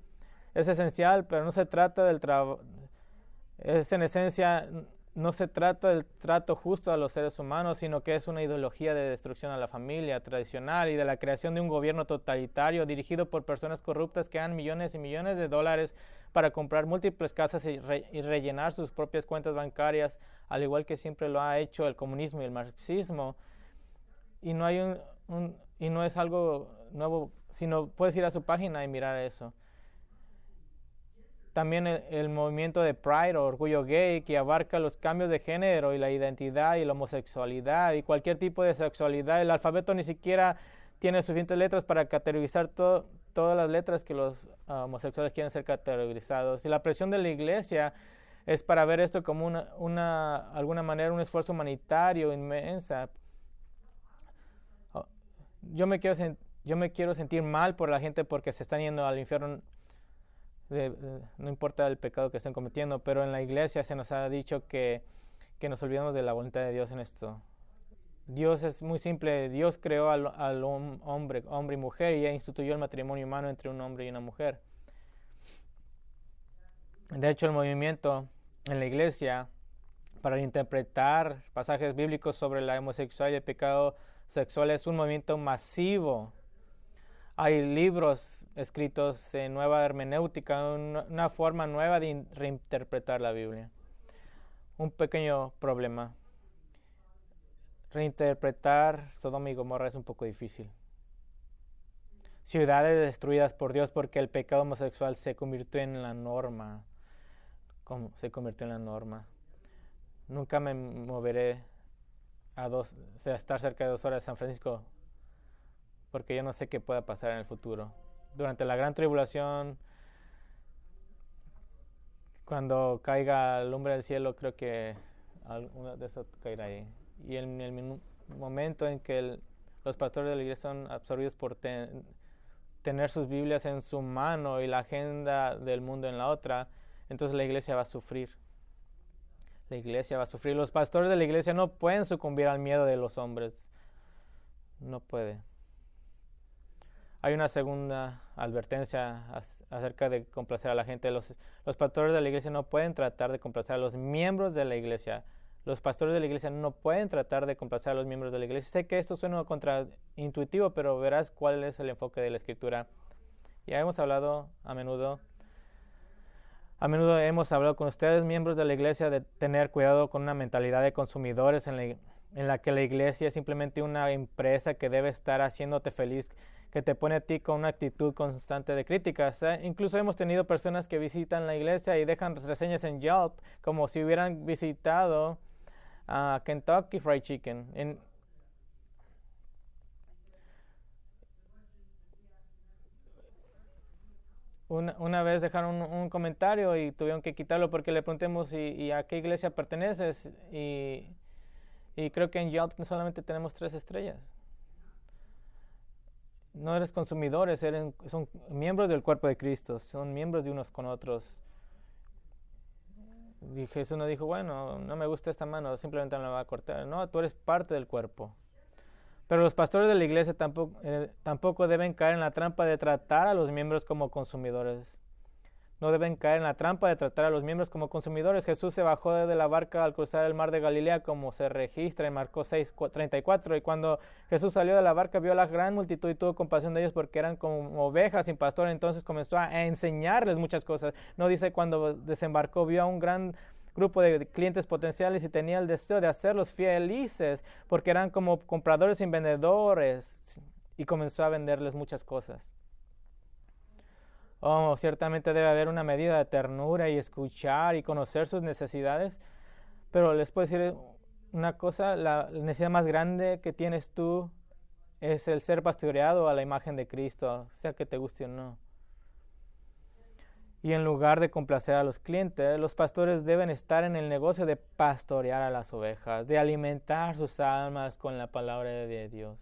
es esencial, pero no se trata del trabajo. En esencia, no se trata del trato justo a los seres humanos, sino que es una ideología de destrucción a la familia tradicional y de la creación de un gobierno totalitario dirigido por personas corruptas que dan millones y millones de dólares para comprar múltiples casas y rellenar sus propias cuentas bancarias, al igual que siempre lo ha hecho el comunismo y el marxismo. Y no es algo nuevo, sino puedes ir a su página y mirar eso. También el movimiento de Pride o orgullo gay, que abarca los cambios de género y la identidad y la homosexualidad y cualquier tipo de sexualidad. El alfabeto ni siquiera tiene suficientes letras para categorizar todas las letras que los homosexuales quieren ser categorizados. Y la presión de la iglesia es para ver esto como alguna manera un esfuerzo humanitario inmensa. Yo me quiero sentir mal por la gente porque se están yendo al infierno. No importa el pecado que estén cometiendo, pero en la iglesia se nos ha dicho que nos olvidamos de la voluntad de Dios en esto. Dios es muy simple. Dios creó al hombre y mujer, y instituyó el matrimonio humano entre un hombre y una mujer. De hecho, el movimiento en la iglesia para interpretar pasajes bíblicos sobre la homosexualidad y el pecado sexual es un movimiento masivo. Hay libros escritos en nueva hermenéutica, una forma nueva de reinterpretar la Biblia. Un pequeño problema. Reinterpretar Sodoma y Gomorra es un poco difícil. ciudades destruidas por Dios porque el pecado homosexual se convirtió en la norma. ¿Cómo se convirtió en la norma? Nunca me moveré a estar cerca de 2 horas de San Francisco porque yo no sé qué pueda pasar en el futuro. Durante la gran tribulación, cuando caiga el lumbre del cielo, creo que alguno de esos caerá ahí. Y en el momento en que los pastores de la iglesia son absorbidos por tener sus Biblias en su mano y la agenda del mundo en la otra, entonces la iglesia va a sufrir. La iglesia va a sufrir. Los pastores de la iglesia no pueden sucumbir al miedo de los hombres. No puede. Hay una segunda advertencia acerca de complacer a la gente. Los pastores de la iglesia no pueden tratar de complacer a los miembros de la iglesia. Los pastores de la iglesia no pueden tratar de complacer a los miembros de la iglesia. Sé que esto suena contraintuitivo, pero verás cuál es el enfoque de la Escritura. Ya hemos hablado a menudo hemos hablado con ustedes, miembros de la iglesia, de tener cuidado con una mentalidad de consumidores en la que la iglesia es simplemente una empresa que debe estar haciéndote feliz, que te pone a ti con una actitud constante de críticas. Incluso hemos tenido personas que visitan la iglesia y dejan reseñas en Yelp como si hubieran visitado a Kentucky Fried Chicken. Una vez dejaron un comentario y tuvieron que quitarlo porque le preguntemos y a qué iglesia perteneces, y creo que en Yelp solamente tenemos 3 estrellas. No eres consumidores, son miembros del cuerpo de Cristo, son miembros de unos con otros. Y Jesús no dijo, bueno, no me gusta esta mano, simplemente me la va a cortar. No, tú eres parte del cuerpo. Pero los pastores de la iglesia tampoco deben caer en la trampa de tratar a los miembros como consumidores. No deben caer en la trampa de tratar a los miembros como consumidores. Jesús se bajó de la barca al cruzar el mar de Galilea, como se registra en Marcos 6:34. Y cuando Jesús salió de la barca, vio a la gran multitud y tuvo compasión de ellos porque eran como ovejas sin pastor. Entonces comenzó a enseñarles muchas cosas. No dice cuando desembarcó, vio a un gran grupo de clientes potenciales y tenía el deseo de hacerlos felices porque eran como compradores y vendedores, y comenzó a venderles muchas cosas. Ciertamente debe haber una medida de ternura y escuchar y conocer sus necesidades, pero les puedo decir una cosa, la necesidad más grande que tienes tú es el ser pastoreado a la imagen de Cristo, sea que te guste o no. Y en lugar de complacer a los clientes, los pastores deben estar en el negocio de pastorear a las ovejas, de alimentar sus almas con la palabra de Dios.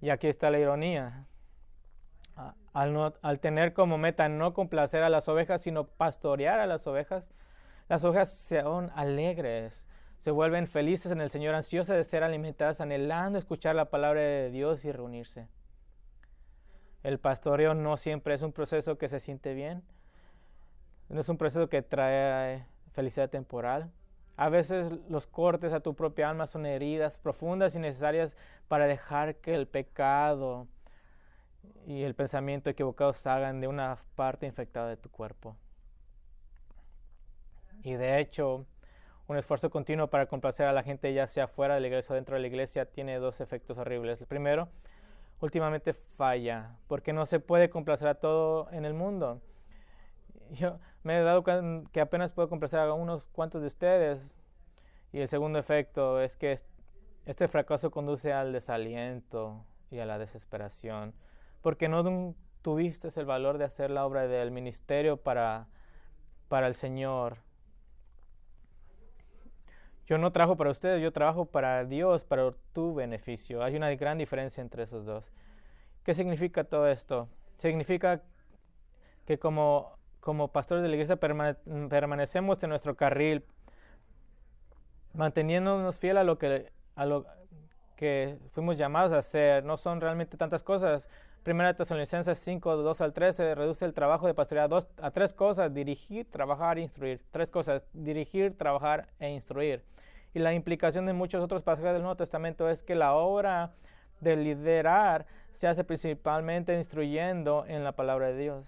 Y aquí está la ironía. Al tener como meta no complacer a las ovejas, sino pastorear a las ovejas son alegres, se vuelven felices en el Señor, ansiosas de ser alimentadas, anhelando escuchar la palabra de Dios y reunirse. El pastoreo no siempre es un proceso que se siente bien, no es un proceso que trae felicidad temporal. A veces los cortes a tu propia alma son heridas profundas y necesarias para dejar que el pecado y el pensamiento equivocado salgan de una parte infectada de tu cuerpo. Y de hecho, un esfuerzo continuo para complacer a la gente, ya sea fuera de la iglesia o dentro de la iglesia, tiene 2 efectos horribles. El primero, últimamente falla, porque no se puede complacer a todo en el mundo. Yo me he dado cuenta que apenas puedo complacer a unos cuantos de ustedes. Y el segundo efecto es que este fracaso conduce al desaliento y a la desesperación, porque no tuviste el valor de hacer la obra del ministerio para el Señor. Yo no trabajo para ustedes, yo trabajo para Dios, para tu beneficio. Hay una gran diferencia entre esos dos. ¿Qué significa todo esto? Significa que como pastores de la iglesia permanecemos en nuestro carril, manteniéndonos fiel a lo que fuimos llamados a hacer. No son realmente tantas cosas. 1 Tesalonicenses 5, 2 al 13 reduce el trabajo de pastorear a 3 cosas: dirigir, trabajar e instruir. 3 cosas: dirigir, trabajar e instruir. Y la implicación de muchos otros pasajes del Nuevo Testamento es que la obra de liderar se hace principalmente instruyendo en la palabra de Dios.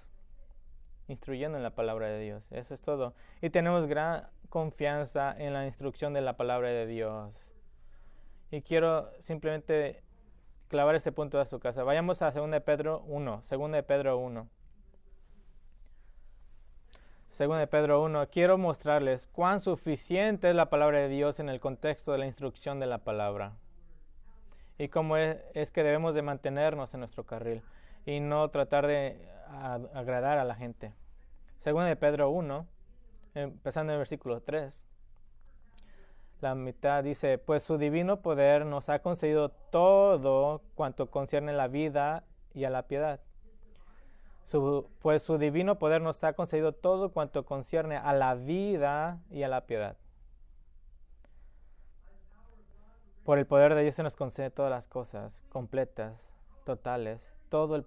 Instruyendo en la palabra de Dios. Eso es todo. Y tenemos gran confianza en la instrucción de la palabra de Dios. Y quiero simplemente clavar este punto a su casa. Vayamos a 2 de Pedro 1. 2 de Pedro 1. 2 de Pedro 1. Quiero mostrarles cuán suficiente es la palabra de Dios en el contexto de la instrucción de la palabra. Y cómo es que debemos de mantenernos en nuestro carril y no tratar de agradar a la gente. 2 de Pedro 1, empezando en el versículo 3. La mitad dice, pues su divino poder nos ha concedido todo cuanto concierne a la vida y a la piedad. Pues su divino poder nos ha concedido todo cuanto concierne a la vida y a la piedad. Por el poder de Dios se nos concede todas las cosas completas, totales, todo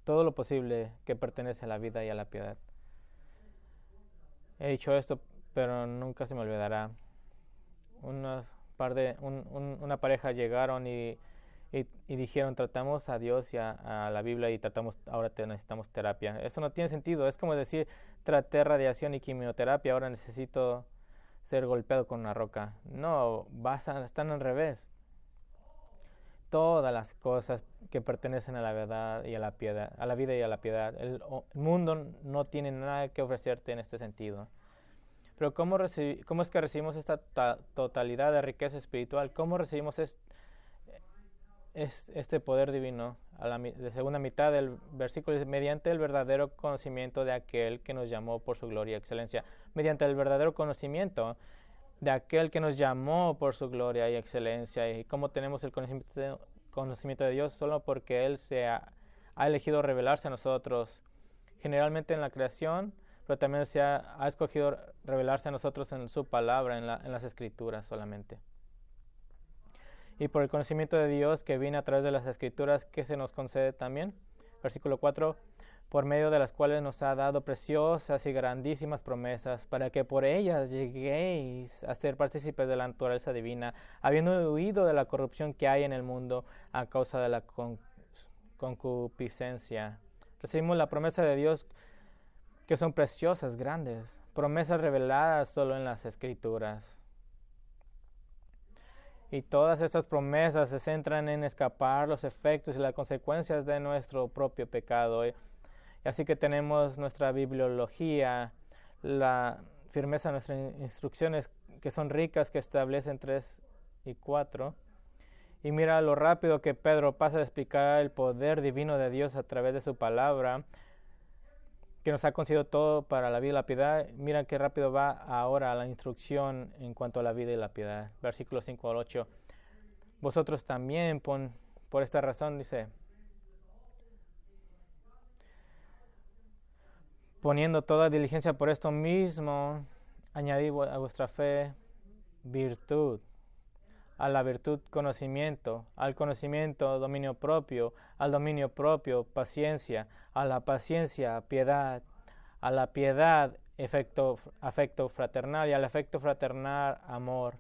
lo posible que pertenece a la vida y a la piedad. He dicho esto, pero nunca se me olvidará. Una pareja llegaron y dijeron, tratamos a Dios y a la Biblia y ahora necesitamos terapia. Eso no tiene sentido. Es como decir, traté radiación y quimioterapia, ahora necesito ser golpeado con una roca. No, están al revés. Todas las cosas que pertenecen a la verdad y a la piedad, a la vida y a la piedad. El mundo no tiene nada que ofrecerte en este sentido. Pero ¿cómo es que recibimos esta totalidad de riqueza espiritual? ¿Cómo recibimos este poder divino? De segunda mitad del versículo dice, mediante el verdadero conocimiento de aquel que nos llamó por su gloria y excelencia. Mediante el verdadero conocimiento de aquel que nos llamó por su gloria y excelencia. ¿Y cómo tenemos el conocimiento de Dios? Solo porque Él ha elegido revelarse a nosotros, generalmente en la creación, pero también ha escogido revelarse a nosotros en su palabra, en las Escrituras solamente. Y por el conocimiento de Dios que viene a través de las Escrituras, que se nos concede también. Versículo 4, por medio de las cuales nos ha dado preciosas y grandísimas promesas, para que por ellas lleguéis a ser partícipes de la naturaleza divina, habiendo huido de la corrupción que hay en el mundo a causa de la concupiscencia. Recibimos la promesa de Dios, que son preciosas, grandes, promesas reveladas solo en las Escrituras. Y todas estas promesas se centran en escapar los efectos y las consecuencias de nuestro propio pecado. Y así que tenemos nuestra bibliología, la firmeza de nuestras instrucciones, que son ricas, que establecen 3 y 4. Y mira lo rápido que Pedro pasa a explicar el poder divino de Dios a través de su palabra, que nos ha concedido todo para la vida y la piedad. Mira qué rápido va ahora la instrucción en cuanto a la vida y la piedad. Versículos 5 al 8. Vosotros también, por esta razón, dice, poniendo toda diligencia por esto mismo, añadid a vuestra fe virtud, a la virtud conocimiento, al conocimiento dominio propio, al dominio propio paciencia, a la paciencia piedad, a la piedad afecto fraternal y al afecto fraternal amor.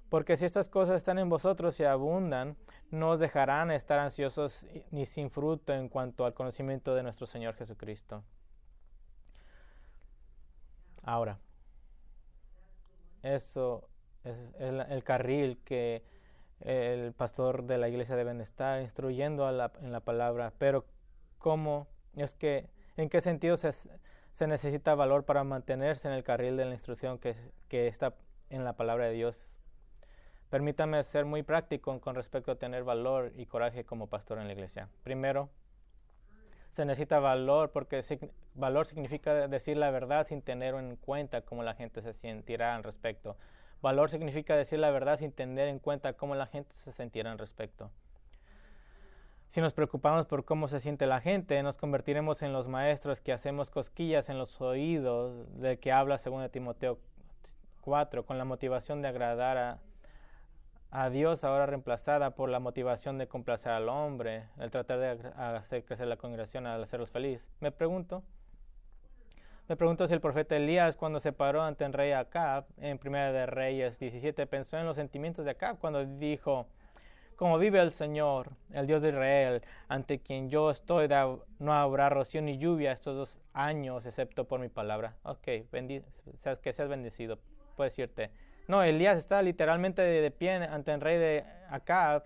Porque si estas cosas están en vosotros y abundan, no os dejarán estar ansiosos ni sin fruto en cuanto al conocimiento de nuestro Señor Jesucristo. Ahora, eso es el carril que el pastor de la iglesia debe estar instruyendo en la palabra. Pero ¿en qué sentido se necesita valor para mantenerse en el carril de la instrucción que está en la palabra de Dios? Permítame ser muy práctico con respecto a tener valor y coraje como pastor en la iglesia. Primero, se necesita valor porque valor significa decir la verdad sin tener en cuenta cómo la gente se sentirá al respecto. Valor significa decir la verdad sin tener en cuenta cómo la gente se sentirá al respecto. Si nos preocupamos por cómo se siente la gente, nos convertiremos en los maestros que hacemos cosquillas en los oídos del que habla 2 Timoteo 4, con la motivación de agradar a Dios, ahora reemplazada por la motivación de complacer al hombre, el tratar de hacer crecer la congregación al hacerlos felices. Me pregunto si el profeta Elías, cuando se paró ante el rey Acab, en 1 de Reyes 17, pensó en los sentimientos de Acab cuando dijo, como vive el Señor, el Dios de Israel, ante quien yo estoy, no habrá rocío ni lluvia estos 2 años, excepto por mi palabra. Ok, que seas bendecido, puedes irte. No, Elías está literalmente de pie ante el rey de Acab,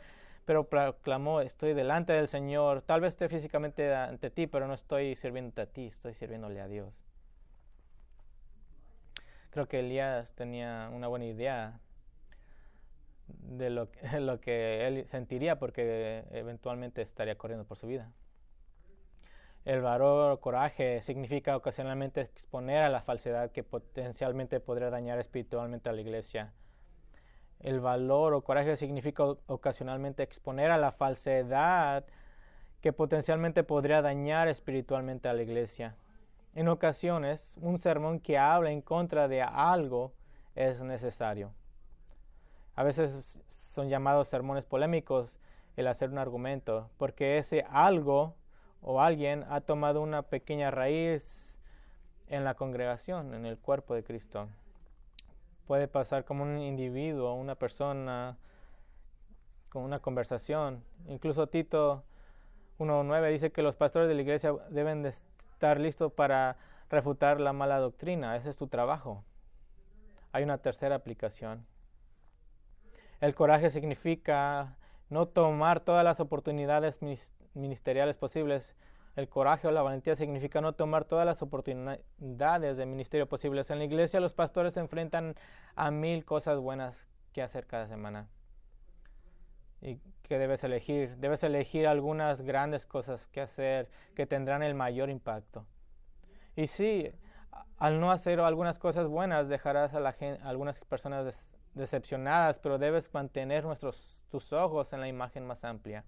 pero proclamó, estoy delante del Señor, tal vez esté físicamente ante ti, pero no estoy sirviéndote a ti, estoy sirviéndole a Dios. Creo que Elías tenía una buena idea de lo que él sentiría, porque eventualmente estaría corriendo por su vida. El valor o coraje significa ocasionalmente exponer a la falsedad que potencialmente podría dañar espiritualmente a la iglesia. El valor o coraje significa ocasionalmente exponer a la falsedad que potencialmente podría dañar espiritualmente a la iglesia. En ocasiones, un sermón que habla en contra de algo es necesario. A veces son llamados sermones polémicos el hacer un argumento, porque ese algo o alguien ha tomado una pequeña raíz en la congregación, en el cuerpo de Cristo. Puede pasar como un individuo, una persona, con una conversación. Incluso Tito 1:9 dice que los pastores de la iglesia deben de estar listos para refutar la mala doctrina. Ese es tu trabajo. Hay una tercera aplicación. El coraje significa no tomar todas las oportunidades ministeriales posibles. El coraje o la valentía significa no tomar todas las oportunidades de ministerio posibles. En la iglesia los pastores se enfrentan a 1000 cosas buenas que hacer cada semana. ¿Y qué debes elegir? Debes elegir algunas grandes cosas que hacer que tendrán el mayor impacto. Y sí, al no hacer algunas cosas buenas dejarás a algunas personas decepcionadas, pero debes mantener tus ojos en la imagen más amplia,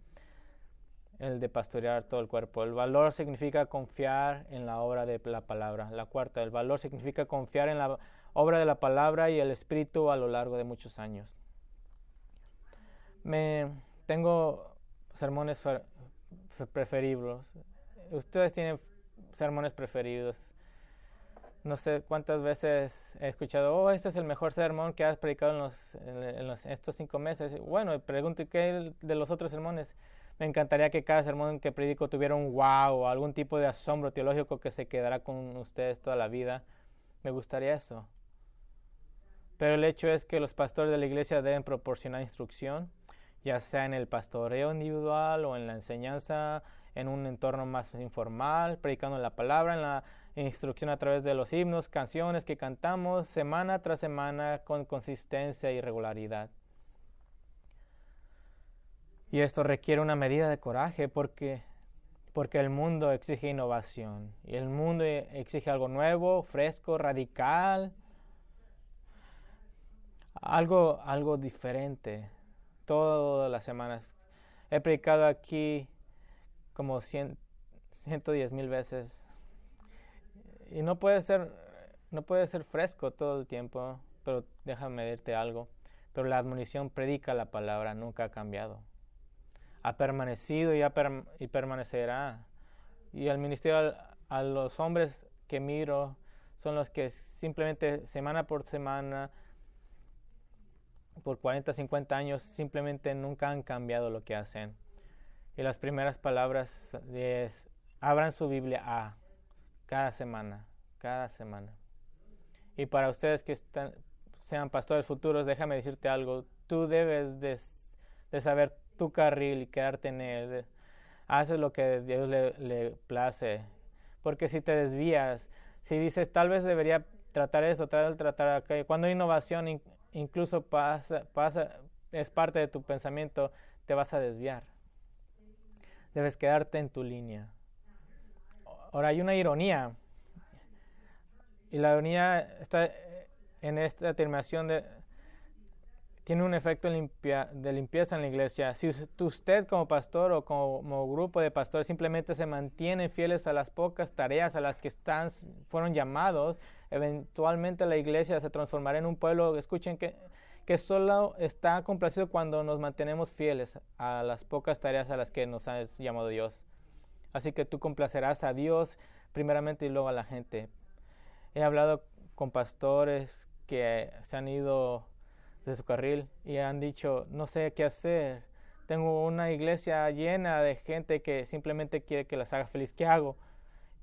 el de pastorear todo el cuerpo. El valor significa confiar en la obra de la palabra. La cuarta, el valor significa confiar en la obra de la palabra y el Espíritu a lo largo de muchos años. Tengo sermones preferidos. Ustedes tienen sermones preferidos. No sé cuántas veces he escuchado, este es el mejor sermón que has predicado en estos 5 meses. Bueno, pregunto, ¿qué de los otros sermones? Me encantaría que cada sermón que predico tuviera un wow o algún tipo de asombro teológico que se quedará con ustedes toda la vida. Me gustaría eso. Pero el hecho es que los pastores de la iglesia deben proporcionar instrucción, ya sea en el pastoreo individual o en la enseñanza, en un entorno más informal, predicando la palabra, en la instrucción a través de los himnos, canciones que cantamos semana tras semana con consistencia y regularidad. Y esto requiere una medida de coraje porque el mundo exige innovación. Y el mundo exige algo nuevo, fresco, radical. Algo diferente. Todas las semanas. He predicado aquí como 110,000 veces. Y no puede ser fresco todo el tiempo, pero déjame decirte algo. Pero la admonición predica la palabra, nunca ha cambiado. Ha permanecido y permanecerá. Y el ministerio a los hombres que miro son los que simplemente semana por semana, por 40, 50 años, simplemente nunca han cambiado lo que hacen. Y las primeras palabras es, abran su Biblia cada semana. Y para ustedes que sean pastores futuros, déjame decirte algo. Tú debes de saber tu carril y quedarte en él. Haces lo que a Dios le place. Porque si te desvías, si dices, tal vez debería tratar eso, tratar aquello. Cuando hay innovación, incluso es parte de tu pensamiento, te vas a desviar. Debes quedarte en tu línea. Ahora hay una ironía. Y la ironía está en esta terminación tiene un efecto de limpieza en la iglesia. Si usted como pastor o como grupo de pastores simplemente se mantienen fieles a las pocas tareas a las que fueron llamados, eventualmente la iglesia se transformará en un pueblo, escuchen, que solo está complacido cuando nos mantenemos fieles a las pocas tareas a las que nos ha llamado Dios. Así que tú complacerás a Dios primeramente y luego a la gente. He hablado con pastores que se han ido de su carril y han dicho, no sé qué hacer. Tengo una iglesia llena de gente que simplemente quiere que las haga feliz. ¿Qué hago?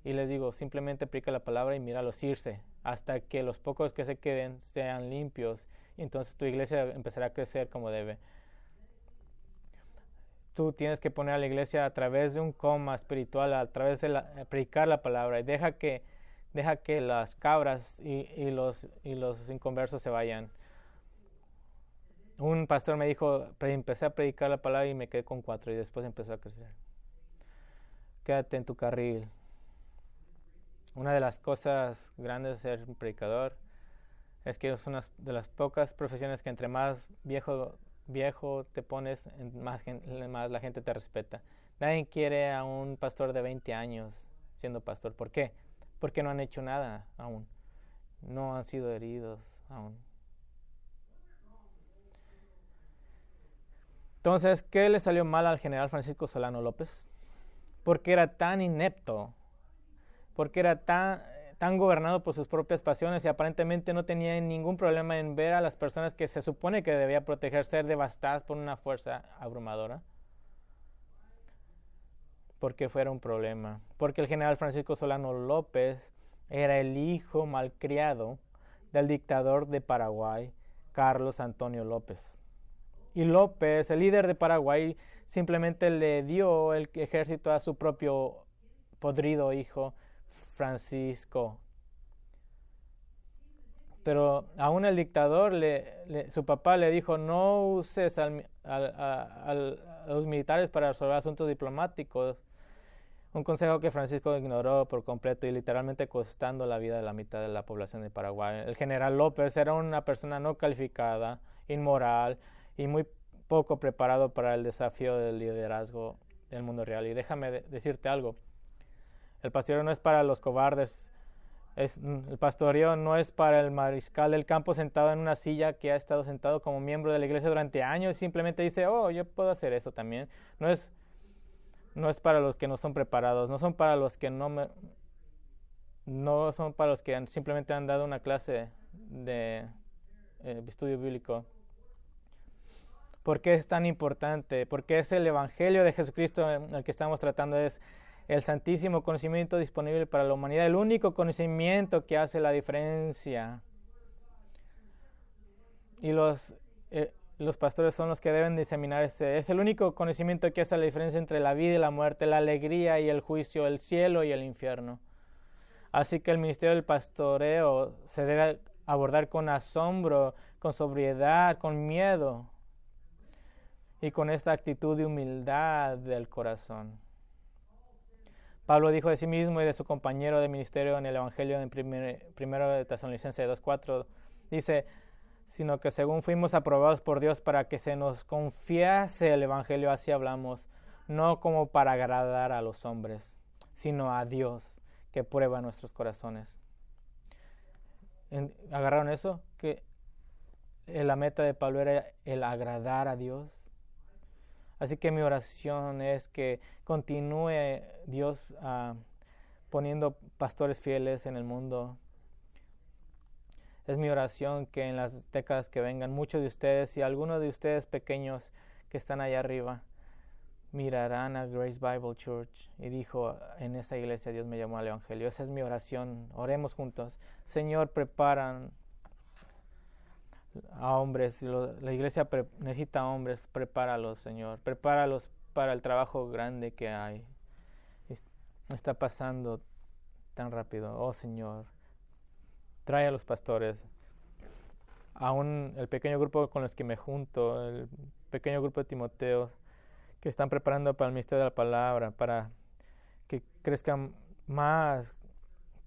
Y les digo, simplemente predica la palabra y míralos irse hasta que los pocos que se queden sean limpios. Y entonces tu iglesia empezará a crecer como debe. tú tienes que poner a la iglesia a través de un coma espiritual, a través de predicar la palabra, y deja que las cabras y los inconversos se vayan. Un pastor me dijo, empecé a predicar la palabra y me quedé con 4 y después empezó a crecer. Quédate en tu carril. Una de las cosas grandes de ser un predicador es que es una de las pocas profesiones que entre más viejo te pones, más la gente te respeta. Nadie quiere a un pastor de 20 años siendo pastor. ¿Por qué? Porque no han hecho nada aún. No han sido heridos aún. Entonces, ¿qué le salió mal al general Francisco Solano López? Porque era tan inepto, porque era tan gobernado por sus propias pasiones y aparentemente no tenía ningún problema en ver a las personas que se supone que debía proteger ser devastadas por una fuerza abrumadora. Porque fuera un problema. Porque el general Francisco Solano López era el hijo malcriado del dictador de Paraguay, Carlos Antonio López. Y López, el líder de Paraguay, simplemente le dio el ejército a su propio podrido hijo, Francisco. Pero aún el dictador, su papá le dijo, no uses a los militares para resolver asuntos diplomáticos. Un consejo que Francisco ignoró por completo y literalmente costando la vida de la mitad de la población de Paraguay. El general López era una persona no calificada, inmoral y muy poco preparado para el desafío del liderazgo del mundo real. Y déjame decirte algo. El pastoreo no es para los cobardes. El pastoreo no es para el mariscal del campo sentado en una silla que ha estado sentado como miembro de la iglesia durante años y simplemente dice, yo puedo hacer eso también. No es para los que no son preparados, no son para los que no son para los que simplemente han dado una clase de estudio bíblico. ¿Por qué es tan importante? Porque es el Evangelio de Jesucristo en el que estamos tratando, es el santísimo conocimiento disponible para la humanidad, el único conocimiento que hace la diferencia. Y los pastores son los que deben diseminar es el único conocimiento que hace la diferencia entre la vida y la muerte, la alegría y el juicio, el cielo y el infierno. Así que el ministerio del pastoreo se debe abordar con asombro, con sobriedad, con miedo y con esta actitud de humildad del corazón. Pablo dijo de sí mismo y de su compañero de ministerio en el Evangelio en 1 de Tesalonicenses 2:4, dice, sino que según fuimos aprobados por Dios para que se nos confiase el Evangelio, así hablamos, no como para agradar a los hombres, sino a Dios que prueba nuestros corazones. ¿Agarraron eso? Que la meta de Pablo era el agradar a Dios. Así que mi oración es que continúe Dios poniendo pastores fieles en el mundo. Es mi oración que en las décadas que vengan muchos de ustedes y algunos de ustedes pequeños que están allá arriba mirarán a Grace Bible Church y dijo, en esa iglesia Dios me llamó al Evangelio. Esa es mi oración. Oremos juntos. Señor, preparan a hombres. La iglesia necesita hombres. Prepáralos, Señor. Prepáralos para el trabajo grande que hay. Está pasando tan rápido. Oh, Señor. Trae a los pastores. Aún el pequeño grupo con los que me junto, el pequeño grupo de Timoteo, que están preparando para el ministerio de la palabra, para que crezcan más.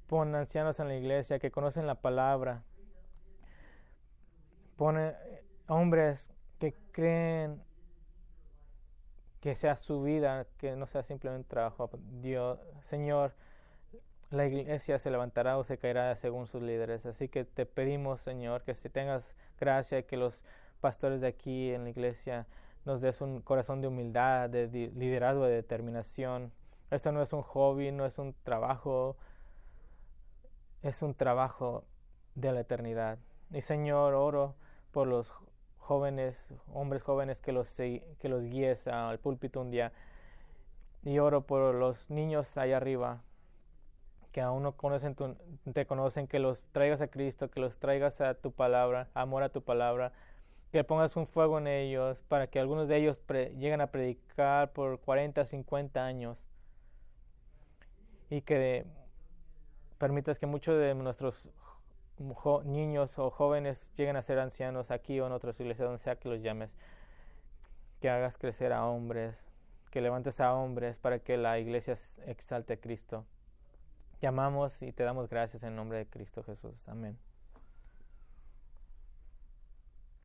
Pon ancianos en la iglesia que conocen la palabra. Pone hombres que creen que sea su vida, que no sea simplemente trabajo. Dios, Señor, la iglesia se levantará o se caerá según sus líderes. Así que te pedimos, Señor, que si tengas gracia, que los pastores de aquí en la iglesia nos des un corazón de humildad, de liderazgo, de determinación. Esto no es un hobby, no es un trabajo, es un trabajo de la eternidad. Y Señor, oro por los jóvenes, hombres jóvenes que los guíes al púlpito un día. Y oro por los niños allá arriba que aún no te conocen, que los traigas a Cristo, que los traigas a tu palabra, amor a tu palabra, que pongas un fuego en ellos, para que algunos de ellos lleguen a predicar por 40, 50 años, y que permitas que muchos de nuestros niños o jóvenes lleguen a ser ancianos aquí o en otras iglesias, donde sea que los llames, que hagas crecer a hombres, que levantes a hombres para que la iglesia exalte a Cristo. Te amamos y te damos gracias en nombre de Cristo Jesús. Amén.